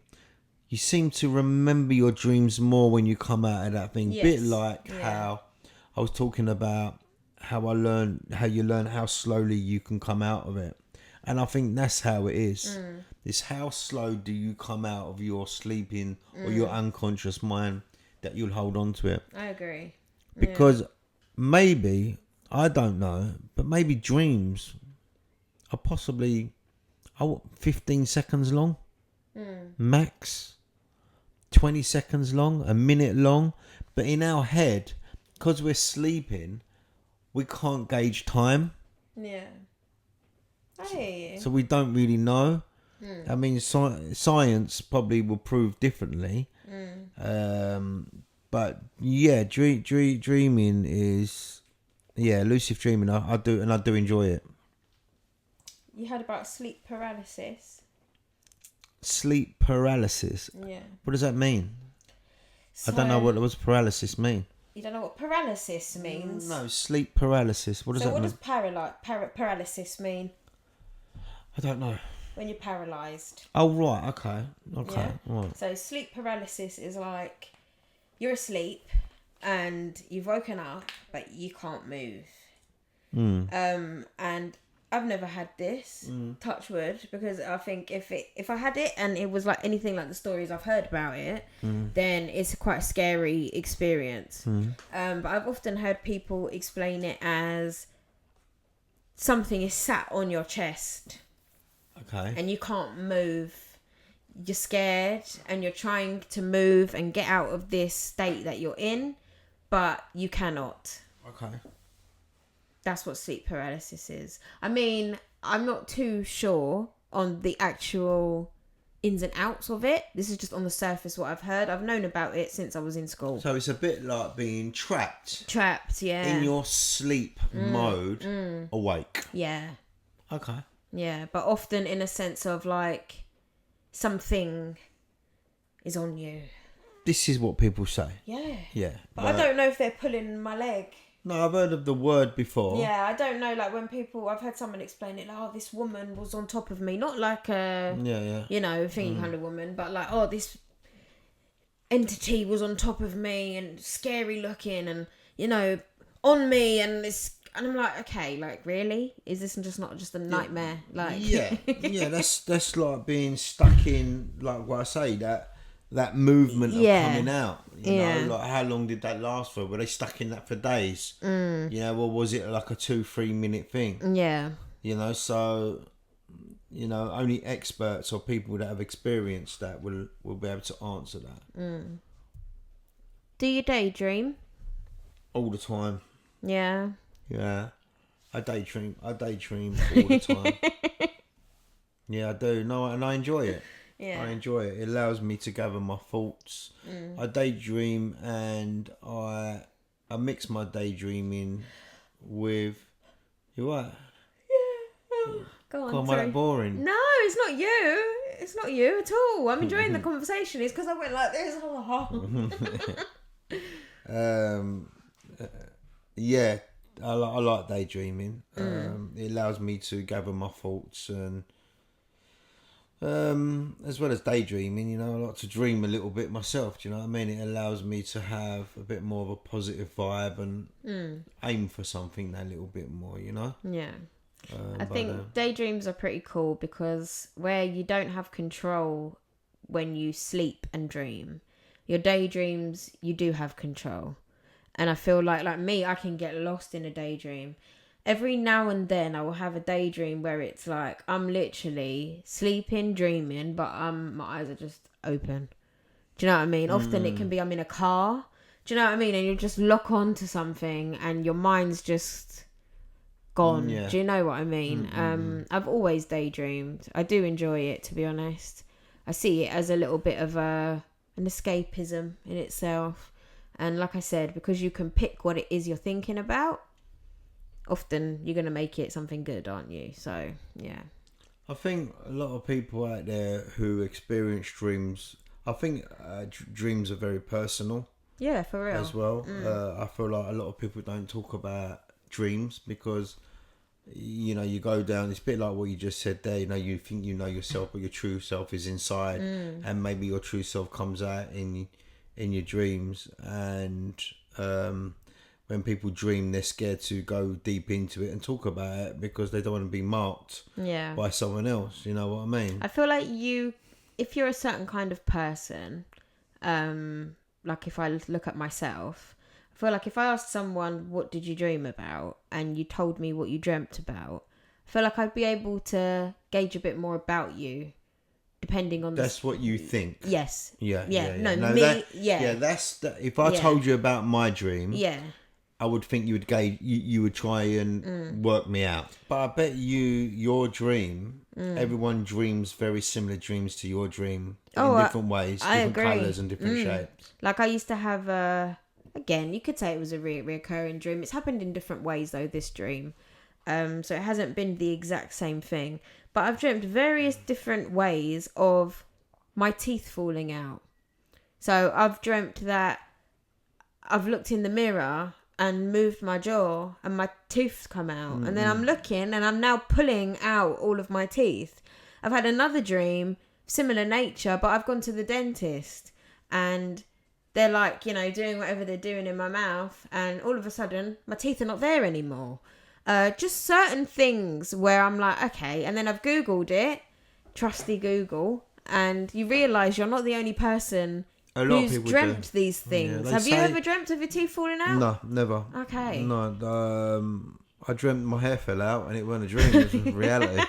you seem to remember your dreams more when you come out of that thing. Yes. Bit like how I was talking about how you learn how slowly you can come out of it. And I think that's how it is. It's how slow do you come out of your sleeping or your unconscious mind that you'll hold on to it. I agree. Because maybe, I don't know, but maybe dreams are possibly 15 seconds long, max 20 seconds long, a minute long. But in our head, because we're sleeping, we can't gauge time. Yeah. I hear you. So we don't really know. I mean, science probably will prove differently. But yeah, dreaming is, lucid dreaming. I do enjoy it. You heard about sleep paralysis? Sleep paralysis. Yeah. What does that mean? So, I don't know what paralysis mean. You don't know what paralysis means? No, sleep paralysis. What does that mean? So what does paralysis mean? I don't know. When you're paralysed. Oh, right. Okay. Yeah? Right. So sleep paralysis is like you're asleep and you've woken up but you can't move. And I've never had this, touch wood, because I think if I had it and it was like anything like the stories I've heard about it, then it's quite a scary experience. But I've often heard people explain it as something is sat on your chest. Okay. And you can't move. You're scared and you're trying to move and get out of this state that you're in, but you cannot. Okay. That's what sleep paralysis is. I mean, I'm not too sure on the actual ins and outs of it. This is just on the surface what I've heard. I've known about it since I was in school. So it's a bit like being trapped. Trapped, yeah. In your sleep mode, awake. Yeah. Okay. Yeah, but often in a sense of like something is on you. This is what people say. Yeah. Yeah. But I don't know if they're pulling my leg. No, I've heard of the word before. Yeah, I don't know. Like when I've heard someone explain it, like, oh, this woman was on top of me. Not like a, you know, thingy kind of woman, but like, oh, this entity was on top of me and scary looking and, you know, on me and this. And I'm like, okay, like, really? Is this just a nightmare? Like, yeah, that's like being stuck in, like what I say, that movement of coming out. You know, like how long did that last for? Were they stuck in that for days? You know, or was it like a 2-3 minute thing? Yeah. You know, so you know, only experts or people that have experienced that will be able to answer that. Do you daydream? All the time. Yeah. Yeah, I daydream all the time. Yeah, I do. No, and I enjoy it. Yeah. I enjoy it. It allows me to gather my thoughts. I daydream and I mix my daydreaming with... You what? Yeah. Go on, am I that boring? No, it's not you. It's not you at all. I'm enjoying the conversation. It's because I went like this. Yeah. I like daydreaming. It allows me to gather my thoughts and as well as daydreaming, you know, I like to dream a little bit myself. Do you know what I mean? It allows me to have a bit more of a positive vibe and aim for something that little bit more, you know? Yeah. I think daydreams are pretty cool because where you don't have control when you sleep and dream, your daydreams, you do have control. And I feel like me, I can get lost in a daydream. Every now and then I will have a daydream where it's like I'm literally sleeping, dreaming, but my eyes are just open. Do you know what I mean? Often it can be I'm in a car. Do you know what I mean? And you just lock on to something and your mind's just gone. Yeah. Do you know what I mean? I've always daydreamed. I do enjoy it, to be honest. I see it as a little bit of an escapism in itself. And like I said, because you can pick what it is you're thinking about, often you're going to make it something good, aren't you? So, yeah. I think a lot of people out there who experience dreams, I think dreams are very personal. Yeah, for real. As well. I feel like a lot of people don't talk about dreams because, you know, you go down, it's a bit like what you just said there, you know, you think you know yourself, but your true self is inside. And maybe your true self comes out in your dreams, and when when people dream, they're scared to go deep into it and talk about it because they don't want to be marked by someone else. You know what I mean? I feel like if you're a certain kind of person, like if I look at myself, I feel like if I asked someone, what did you dream about? And you told me what you dreamt about, I feel like I'd be able to gauge a bit more about you, depending on That's what you think. Yes. Yeah. No, No, me. Yeah, that's if I told you about my dream. Yeah. I would think you would gauge. You would try and work me out. But I bet your dream. Everyone dreams very similar dreams to your dream in different ways, different colours and different shapes. Like I used to have again, you could say it was a reoccurring dream. It's happened in different ways though, this dream. So it hasn't been the exact same thing. But I've dreamt various different ways of my teeth falling out. So I've dreamt that I've looked in the mirror and moved my jaw and my teeth come out. And then I'm looking and I'm now pulling out all of my teeth. I've had another dream, similar nature, but I've gone to the dentist and they're like, you know, doing whatever they're doing in my mouth. And all of a sudden, my teeth are not there anymore. Just certain things where I'm like, okay. And then I've Googled it, trusty Google, and you realise you're not the only person who's dreamt these things. Have you ever dreamt of your teeth falling out? No, never. Okay. No, I dreamt my hair fell out and it wasn't a dream, it was reality.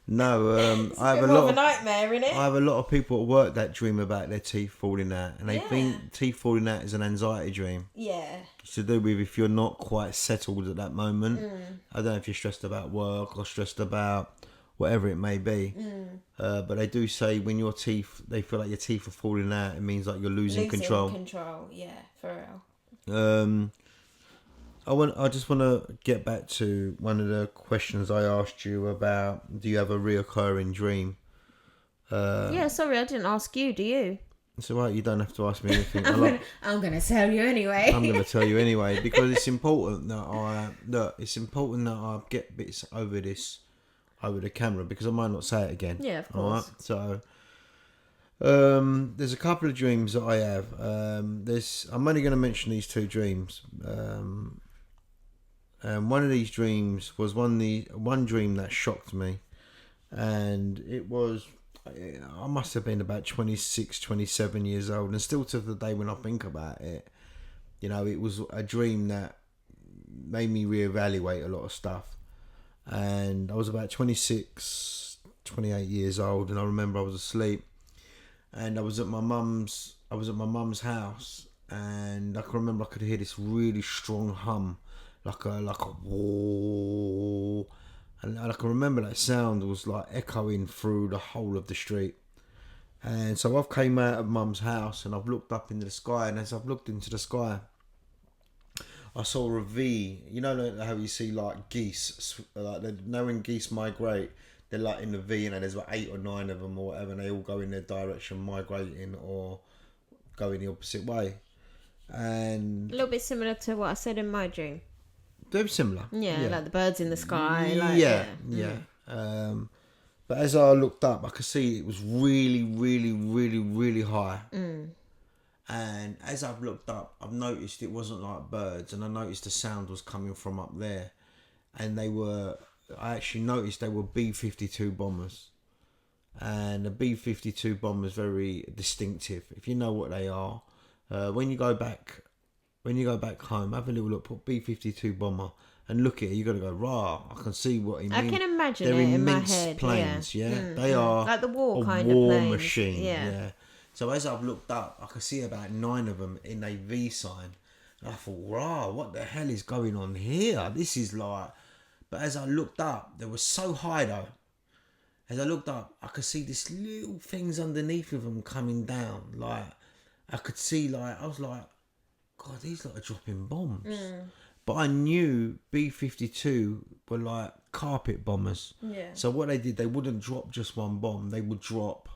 No, I have a lot of a nightmare, innit? I have a lot of people at work that dream about their teeth falling out, and they think teeth falling out is an anxiety dream. Yeah. It's to do with if you're not quite settled at that moment. I don't know if you're stressed about work or stressed about whatever it may be. But they do say when they feel like your teeth are falling out, it means like you're losing control. Yeah, for real. I just want to get back to one of the questions I asked you about. Do you have a reoccurring dream? Yeah, sorry, I didn't ask you. Do you? It's alright. You don't have to ask me anything. I'm gonna tell you anyway. I'm gonna tell you anyway because it's important that I get bits over the camera because I might not say it again. Yeah, of course. Alright, so there's a couple of dreams that I have. I'm only going to mention these two dreams. And one of these dreams was one dream that shocked me, and it was I must have been about 26, 27 years old, and still to the day when I think about it, you know, it was a dream that made me reevaluate a lot of stuff. And I was about 26, 28 years old, and I remember I was asleep, and I was at my mum's house, and I can remember I could hear this really strong hum, like a whoa, and I can remember that sound was like echoing through the whole of the street. And so I've came out of mum's house and I've looked up into the sky, and as I've looked into the sky, I saw a V. You know how you see like geese, like when geese migrate, they're like in the V, and there's like 8 or 9 of them or whatever, and they all go in their direction, migrating or going the opposite way. And a little bit similar to what I said in my dream. They're similar. Yeah, like the birds in the sky. But as I looked up, I could see it was really, really, really, really high. And as I've looked up, I've noticed it wasn't like birds, and I noticed the sound was coming from up there. And I actually noticed they were B-52 bombers. And the B-52 bomber is very distinctive. If you know what they are, when you go back home, have a little look, put B-52 bomber and look at it. You got to go, rah! I can see what he means. I can imagine they're it in my immense head. Planes, They are like the war kind war of planes. machine. Yeah. So as I've looked up, I could see about 9 of them in a V sign. And I thought, rah! What the hell is going on here? This is like. But as I looked up, they were so high though. As I looked up, I could see this little things underneath of them coming down. Like I could see, like I was like, God, these lot are dropping bombs. But I knew B-52 were like carpet bombers. Yeah. So what they did, they wouldn't drop just one bomb. They would drop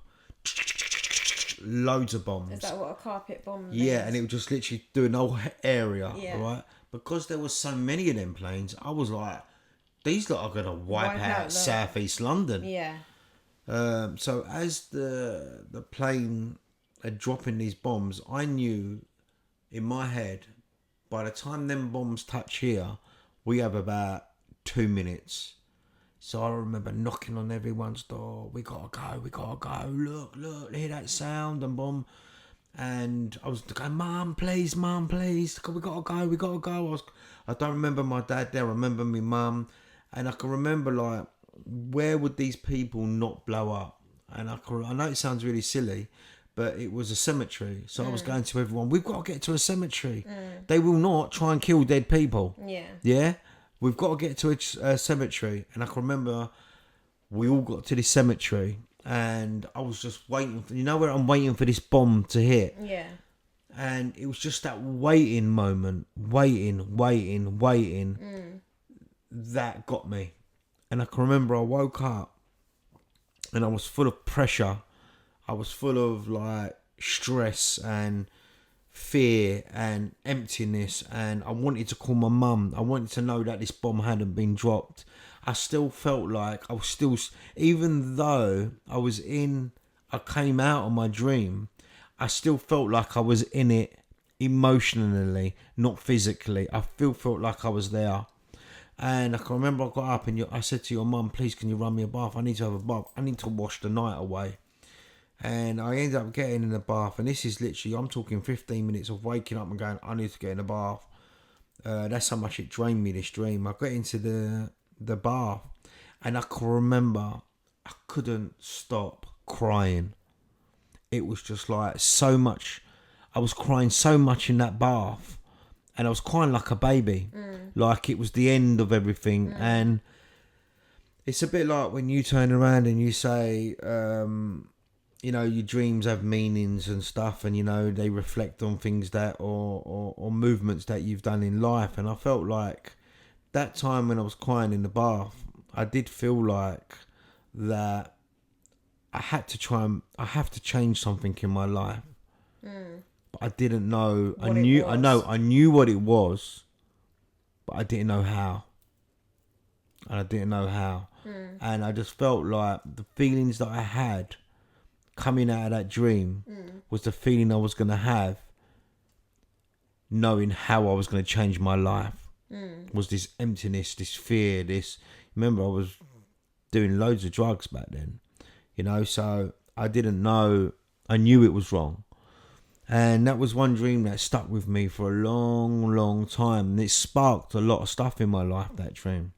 loads of bombs. Is that what a carpet bomb means? Yeah, and it would just literally do an whole area. Yeah. Right? Because there was so many of them planes, I was like, these lot are going to wipe out South East London. Yeah. So as the plane are dropping these bombs, I knew in my head by the time them bombs touch here, we have about 2 minutes. So I remember knocking on everyone's door. We gotta go. Look, hear that sound and bomb. And I was going, Mum, please. We gotta go. I don't remember my dad there. I remember my mum. And I can remember, like, where would these people not blow up? And I know it sounds really silly, but it was a cemetery. So I was going to everyone, we've got to get to a cemetery. They will not try and kill dead people. Yeah? We've got to get to a cemetery. And I can remember we all got to this cemetery and I was just waiting. You know where I'm waiting for this bomb to hit? Yeah. And it was just that waiting moment. Waiting. That got me. And I can remember I woke up and I was full of pressure. I was full of like stress and fear and emptiness, and I wanted to call my mum. I wanted to know that this bomb hadn't been dropped. I still felt like I was still, even though I came out of my dream, I still felt like I was in it emotionally, not physically. I still felt like I was there. And I can remember I got up and I said to your mum, please, can you run me a bath? I need to have a bath. I need to wash the night away. And I ended up getting in the bath. And this is literally, I'm talking 15 minutes of waking up and going, I need to get in the bath. That's how much it drained me, this dream. I got into the bath. And I can remember I couldn't stop crying. It was just like so much. I was crying so much in that bath. And I was crying like a baby. Like it was the end of everything. And it's a bit like when you turn around and you say, you know, your dreams have meanings and stuff, and you know they reflect on things that or movements that you've done in life. And I felt like that time when I was crying in the bath, I did feel like that I have to change something in my life. But I didn't know. I knew what it was, but I didn't know how. And I just felt like the feelings that I had coming out of that dream was the feeling I was going to have knowing how I was going to change my life. Was this emptiness, this fear, remember I was doing loads of drugs back then, you know, so I didn't know. I knew it was wrong. And that was one dream that stuck with me for a long time. And it sparked a lot of stuff in my life, that dream.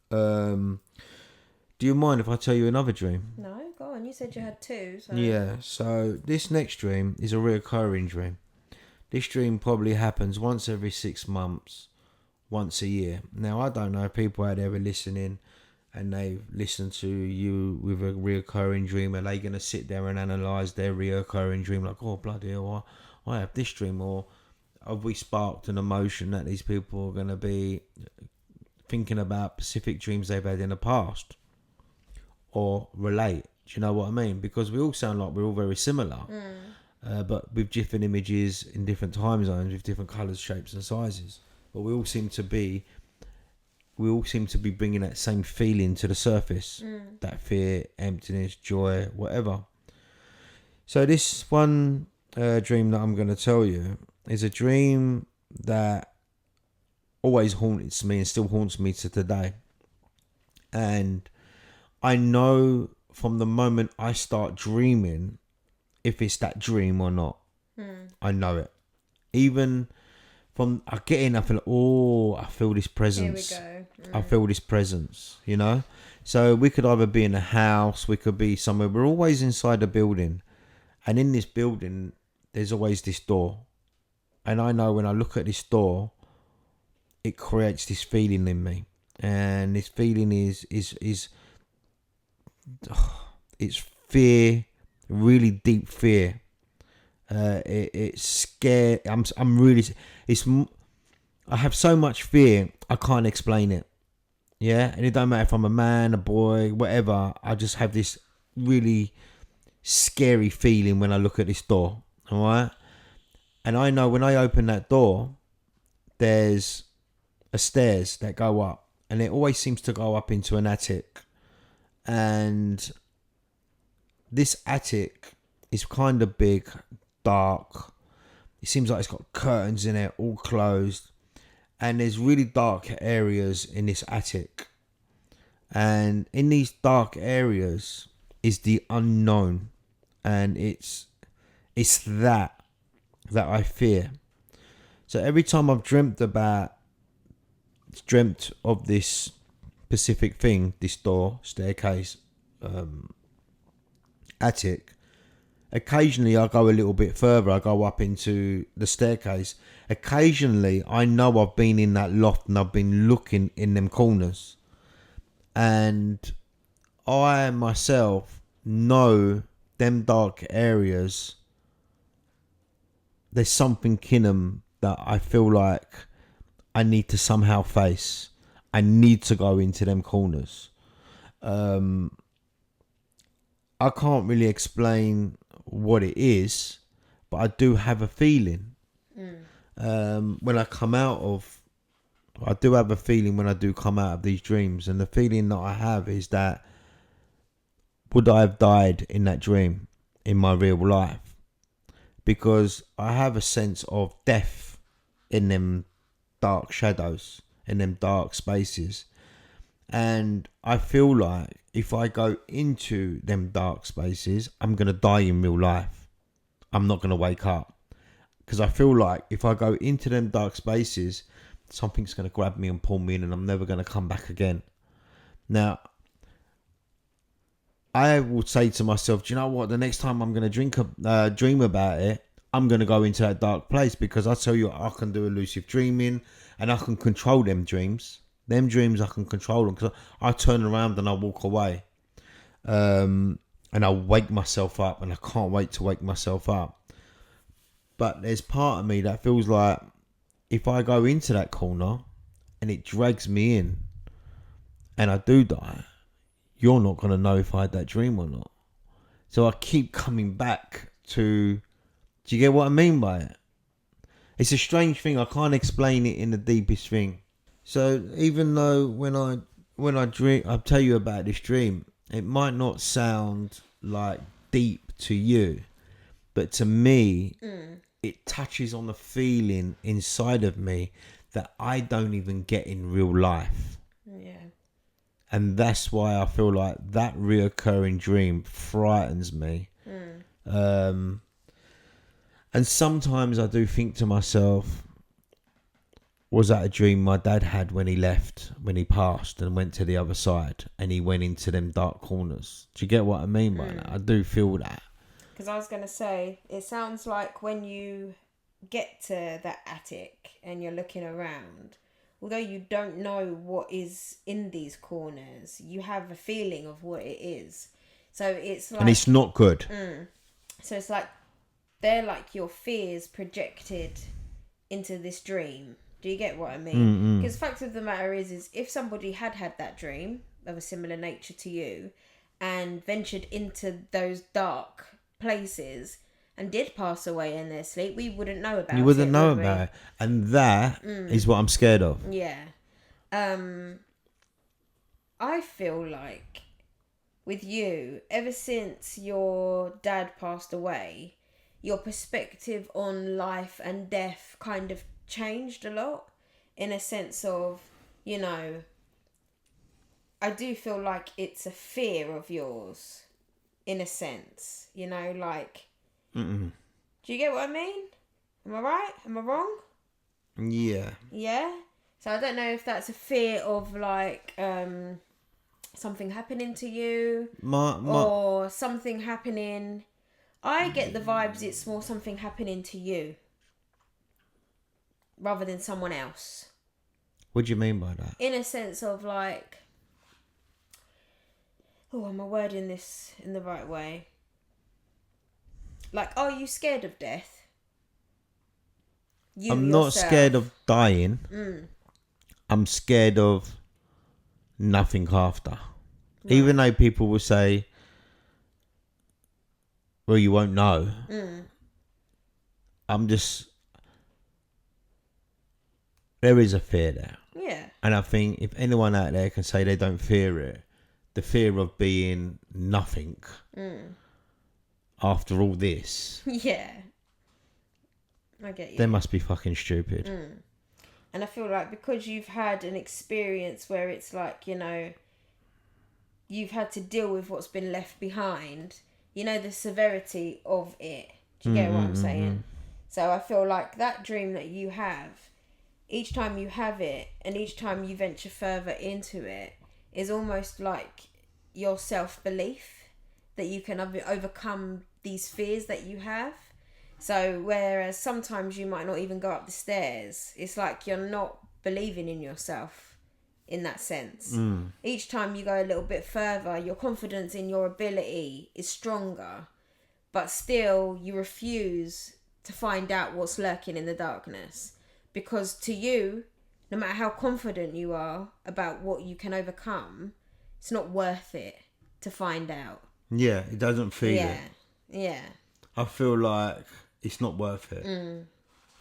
Do you mind if I tell you another dream? No, go on. You said you had two. So. Yeah, so this next dream is a reoccurring dream. This dream probably happens once every 6 months, once a year. Now, I don't know if people out there are listening and they've listened to you with a reoccurring dream. Are they going to sit there and analyse their reoccurring dream like, oh, bloody hell, I have this dream? Or have we sparked an emotion that these people are going to be thinking about specific dreams they've had in the past? Or relate? Do you know what I mean? Because we all sound like we're all very similar. But with different images in different time zones, with different colours, shapes and sizes. But we all seem to be bringing that same feeling to the surface. That fear, emptiness, joy, whatever. So this one dream that I'm going to tell you is a dream that always haunts me and still haunts me to today. And I know from the moment I start dreaming if it's that dream or not. I know it. Even from I get in, I feel like, oh, I feel this presence. Here we go. I feel this presence, you know. So we could either be in a house, we could be somewhere. We're always inside a building, and in this building, there's always this door. And I know when I look at this door, it creates this feeling in me, and this feeling is it's fear, really deep fear. It's scared. I'm really. I have so much fear. I can't explain it. Yeah, and it don't matter if I'm a man, a boy, whatever. I just have this really scary feeling when I look at this door. All right, and I know when I open that door, there's a stairs that go up, and it always seems to go up into an attic. And this attic is kind of big, dark. It seems like it's got curtains in it, all closed. And there's really dark areas in this attic. And in these dark areas is the unknown. And it's that I fear. So every time I've dreamt of this specific thing, this door, staircase, attic, occasionally I go a little bit further. I go up into the staircase. Occasionally I know I've been in that loft and I've been looking in them corners. And I myself know them dark areas, there's something in them that I feel like I need to somehow face. I need to go into them corners. I can't really explain what it is, but I do have a feeling. When I come out of, I do have a feeling when I do come out of these dreams, and the feeling that I have is that would I have died in that dream in my real life? Because I have a sense of death in them dark shadows, in them dark spaces. And I feel like if I go into them dark spaces, I'm going to die in real life. I'm not going to wake up. Because I feel like if I go into them dark spaces, something's going to grab me and pull me in and I'm never going to come back again. Now, I will say to myself, do you know what? The next time I'm going to dream about it, I'm going to go into that dark place, because I tell you, I can do lucid dreaming and I can control them dreams. Them dreams, I can control them, because I turn around and I walk away. And I wake myself up, and I can't wait to wake myself up. But there's part of me that feels like if I go into that corner and it drags me in and I do die, you're not going to know if I had that dream or not. So I keep coming back to, do you get what I mean by it? It's a strange thing. I can't explain it in the deepest thing. So even though when I dream, I'll tell you about this dream, it might not sound like deep to you, but to me, it touches on a feeling inside of me that I don't even get in real life. Yeah. And that's why I feel like that reoccurring dream frightens me. And sometimes I do think to myself, was that a dream my dad had when he left, when he passed and went to the other side and he went into them dark corners? Do you get what I mean by that? I do feel that. Because I was going to say, it sounds like when you get to that attic and you're looking around, although you don't know what is in these corners, you have a feeling of what it is. So it's like... And it's not good. So it's like, they're like your fears projected into this dream. Do you get what I mean? Because the fact of the matter is if somebody had that dream of a similar nature to you and ventured into those dark places and did pass away in their sleep, we wouldn't know about it. You wouldn't know about it. And that is what I'm scared of. Yeah. I feel like with you, ever since your dad passed away, your perspective on life and death kind of changed a lot, in a sense of, you know, I do feel like it's a fear of yours, in a sense, you know, like, do you get what I mean? Am I right? Am I wrong? Yeah. Yeah? So I don't know if that's a fear of, like, something happening to you, or something happening. I get the vibes it's more something happening to you rather than someone else. What do you mean by that? In a sense of like, oh, am I wording this in the right way? Like, are you scared of death? I'm not scared of dying. I'm scared of nothing after. Right. Even though people will say, well, you won't know. There is a fear there. Yeah. And I think if anyone out there can say they don't fear it, the fear of being nothing after all this. Yeah. I get you. They must be fucking stupid. And I feel like because you've had an experience where it's like, you know, you've had to deal with what's been left behind, you know, the severity of it. Do you get what I'm saying? So I feel like that dream that you have, each time you have it and each time you venture further into it, is almost like your self-belief that you can overcome these fears that you have. So whereas sometimes you might not even go up the stairs, it's like you're not believing in yourself in that sense. Each time you go a little bit further, your confidence in your ability is stronger, but still you refuse to find out what's lurking in the darkness. Because to you, no matter how confident you are about what you can overcome, it's not worth it to find out. Yeah, it doesn't feel it. Yeah. I feel like it's not worth it.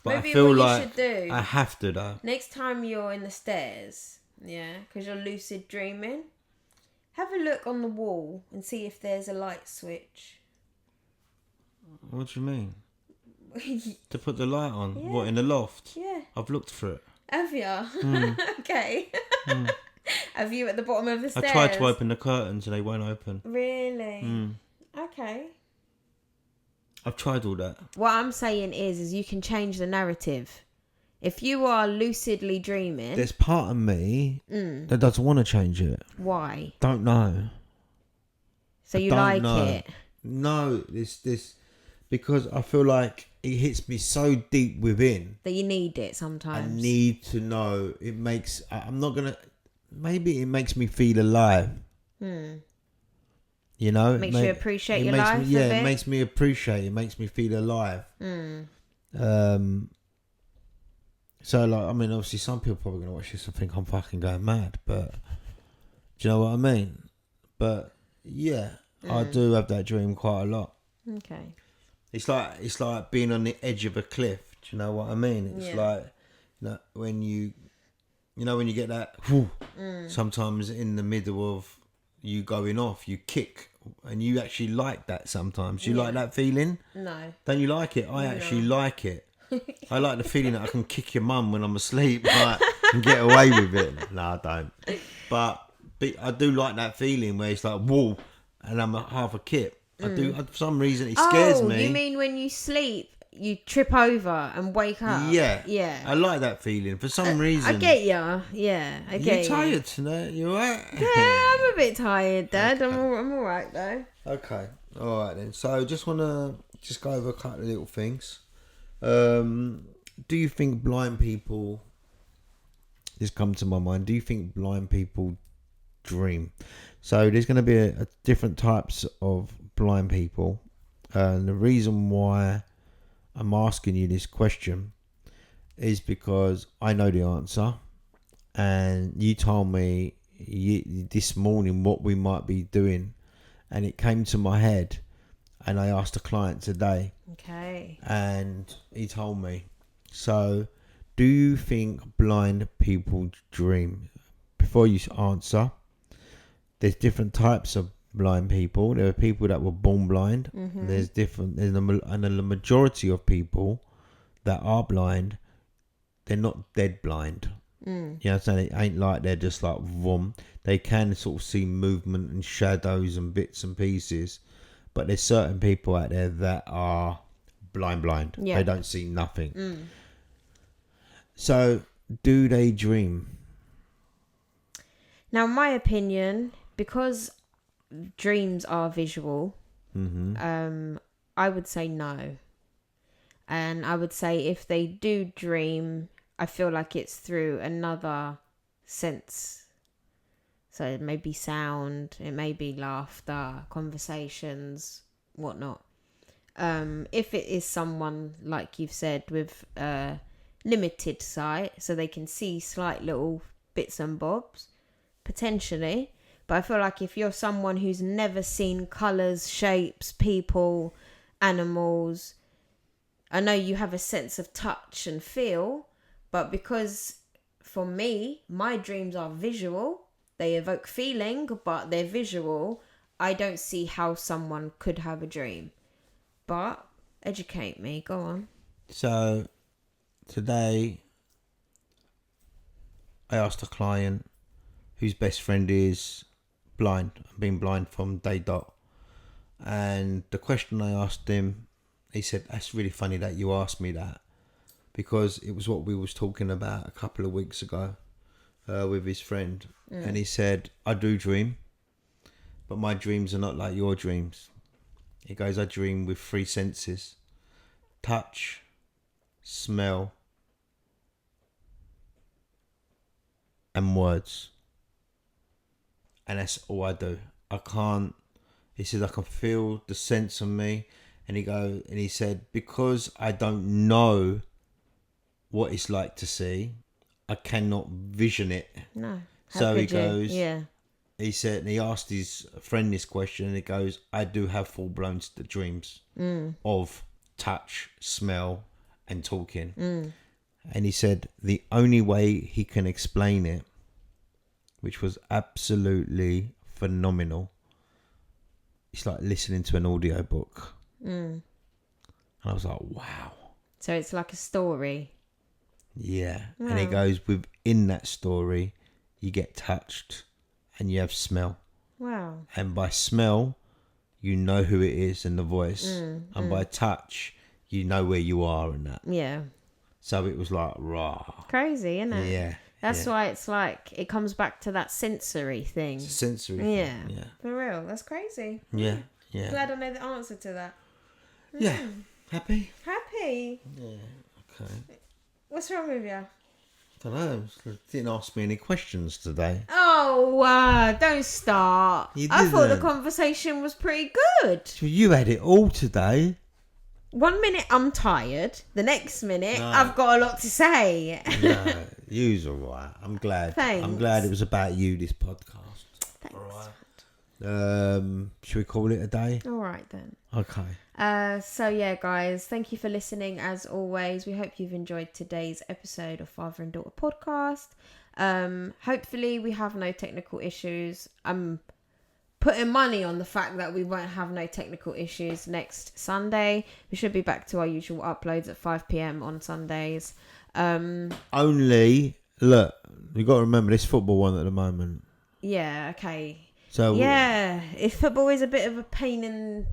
But Maybe I feel what you like should do, I have to though. next time you're in the stairs, because you're lucid dreaming, have a look on the wall and see if there's a light switch. What do you mean? To put the light on? Yeah. What, in the loft? Yeah. I've looked for it. Have you? Okay. Have you at the bottom of the stairs? I tried to open the curtains and they won't open. Really? Okay. I've tried all that. What I'm saying is you can change the narrative. If you are lucidly dreaming... There's part of me that doesn't want to change it. Why? Don't know. So you like know. it? No, this because I feel like it hits me so deep within. That you need it sometimes. I need to know. It makes... I'm not going to... Maybe it makes me feel alive. You know? Makes you appreciate your makes life me, a yeah, bit? it makes me appreciate. It makes me feel alive. So, like, I mean, obviously some people are probably going to watch this and think I'm fucking going mad. But do you know what I mean? But, yeah, I do have that dream quite a lot. Okay. It's like being on the edge of a cliff. Do you know what I mean? It's like, you know, when you get that, sometimes in the middle of you going off, you kick, and you actually like that sometimes. You like that feeling? No. Don't you like it? I actually like it. I like the feeling that I can kick your mum when I'm asleep, like, and get away with it. No, I don't. But I do like that feeling where it's like, whoa, and I'm half a kip. I do, for some reason, it scares me. You mean when you sleep, you trip over and wake up? Yeah. Yeah. I like that feeling for some reason. I get ya. Yeah, I get You you. tired tonight? You alright? Yeah, I'm a bit tired, Dad. Okay. I'm alright though. Okay. Alright then. So just want to go over a couple of little things. Do you think blind people... This come to my mind. Do you think blind people dream? So there's going to be a different types of blind people. And the reason why I'm asking you this question is because I know the answer, and you told me this morning what we might be doing, and it came to my head, and I asked a client today. Okay. And he told me. So, do you think blind people dream? Before you answer, there's different types of blind people. There are people that were born blind. There's and the majority of people that are blind, they're not dead blind. You know what I'm saying? It ain't like they're just like vroom. They can sort of see movement and shadows and bits and pieces, but there's certain people out there that are blind. Yeah. They don't see nothing. So do they dream? Now, in my opinion, because dreams are visual, I would say no. And I would say if they do dream, I feel like it's through another sense. So it may be sound, it may be laughter, conversations, whatnot. If it is someone, like you've said, with limited sight, so they can see slight little bits and bobs, potentially. But I feel like if you're someone who's never seen colours, shapes, people, animals, I know you have a sense of touch and feel, but because for me, my dreams are visual, they evoke feeling, but they're visual, I don't see how someone could have a dream. But educate me, go on. So today I asked a client whose best friend is blind, been blind from day dot. And the question I asked him, he said, "That's really funny that you asked me that, because it was what we was talking about a couple of weeks ago with his friend." And he said, "I do dream, but my dreams are not like your dreams." He goes, "I dream with 3 senses: touch, smell, and words. And that's all I do. I can't." He said, "I can feel the sense of me." And he said, "Because I don't know what it's like to see, I cannot vision it." No. So he goes, Yeah. he said, and he asked his friend this question, and he goes, "I do have full blown dreams of touch, smell, and talking." And he said the only way he can explain it, which was absolutely phenomenal, it's like listening to an audio book. And I was like, wow. So it's like a story. Yeah. Wow. And he goes, within that story, you get touched and you have smell. Wow. And by smell, you know who it is and the voice. And by touch, you know where you are and that. Yeah. So it was like, rah. Crazy, isn't it? Yeah. That's why it's like, it comes back to that sensory thing. It's a sensory Yeah. thing. Yeah. For real. That's crazy. Yeah. Yeah. Glad I know the answer to that. Yeah. Happy? Happy. Yeah. Okay. What's wrong with you? Don't know. Didn't ask me any questions today. Oh, don't start. You I thought the didn't. conversation was pretty good. So you had it all today. 1 minute I'm tired. The next minute No. I've got a lot to say. No, you's all right. I'm glad. Thanks. I'm glad it was about you, this podcast. Thanks. All right. Should we call it a day? All right then. Okay. So yeah, guys, thank you for listening as always. We hope you've enjoyed today's episode of Father and Daughter Podcast. Hopefully we have no technical issues. I'm putting money on the fact that we won't have no technical issues next Sunday. We should be back to our usual uploads at 5 p.m. on Sundays. Only, look, you got to remember this football one at the moment. Yeah, okay. So yeah, if football is a bit of a pain in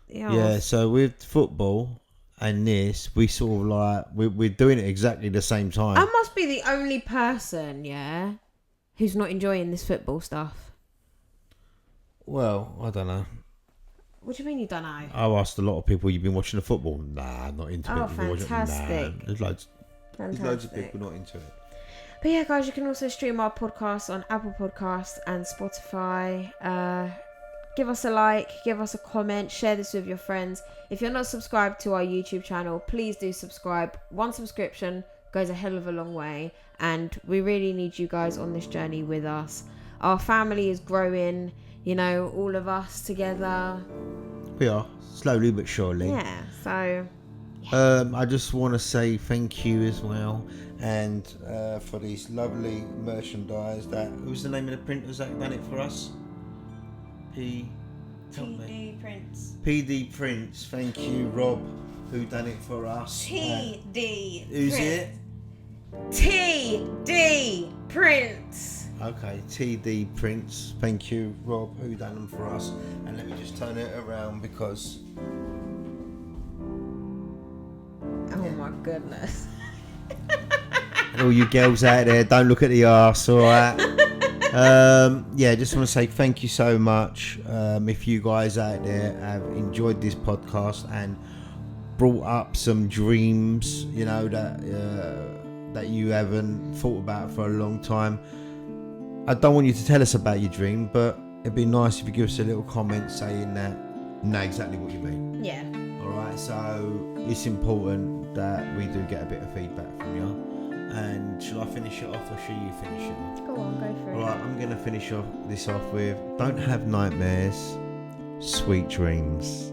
the arse. Yeah, so with football and this, we sort of like, we're doing it exactly the same time. I must be the only person, yeah, who's not enjoying this football stuff. Well, I don't know. What do you mean you don't know? I've asked a lot of people, you've been watching the football? Nah, not into it. Oh, You've been watching- fantastic. Nah, there's loads of people not into it. But yeah, guys, you can also stream our podcast on Apple Podcasts and Spotify. Give us a like, give us a comment, share this with your friends. If you're not subscribed to our YouTube channel, please do subscribe. 1 subscription goes a hell of a long way, and we really need you guys on this journey with us. Our family is growing, you know, all of us together. We are, slowly but surely. Yeah, so... I just want to say thank you as well, and for these lovely merchandise. Who's the name of the printers that done it for us? TD Prints. PD Prints. Thank you, Rob, who done it for us. TD Who's it? TD Prints. Okay, TD Prints. Thank you, Rob, who done them for us. And let me just turn it around because. Oh my goodness. And all you girls out there, don't look at the arse, alright? Yeah, just want to say thank you so much. If you guys out there have enjoyed this podcast and brought up some dreams, you know, that you haven't thought about for a long time, I don't want you to tell us about your dream, but it'd be nice if you give us a little comment saying that you know exactly what you mean. Yeah. Alright, so it's important that we do get a bit of feedback from you. And shall I finish it off or shall you finish it off? Go on, go for it. Alright, I'm going to finish this off with, don't have nightmares, sweet dreams.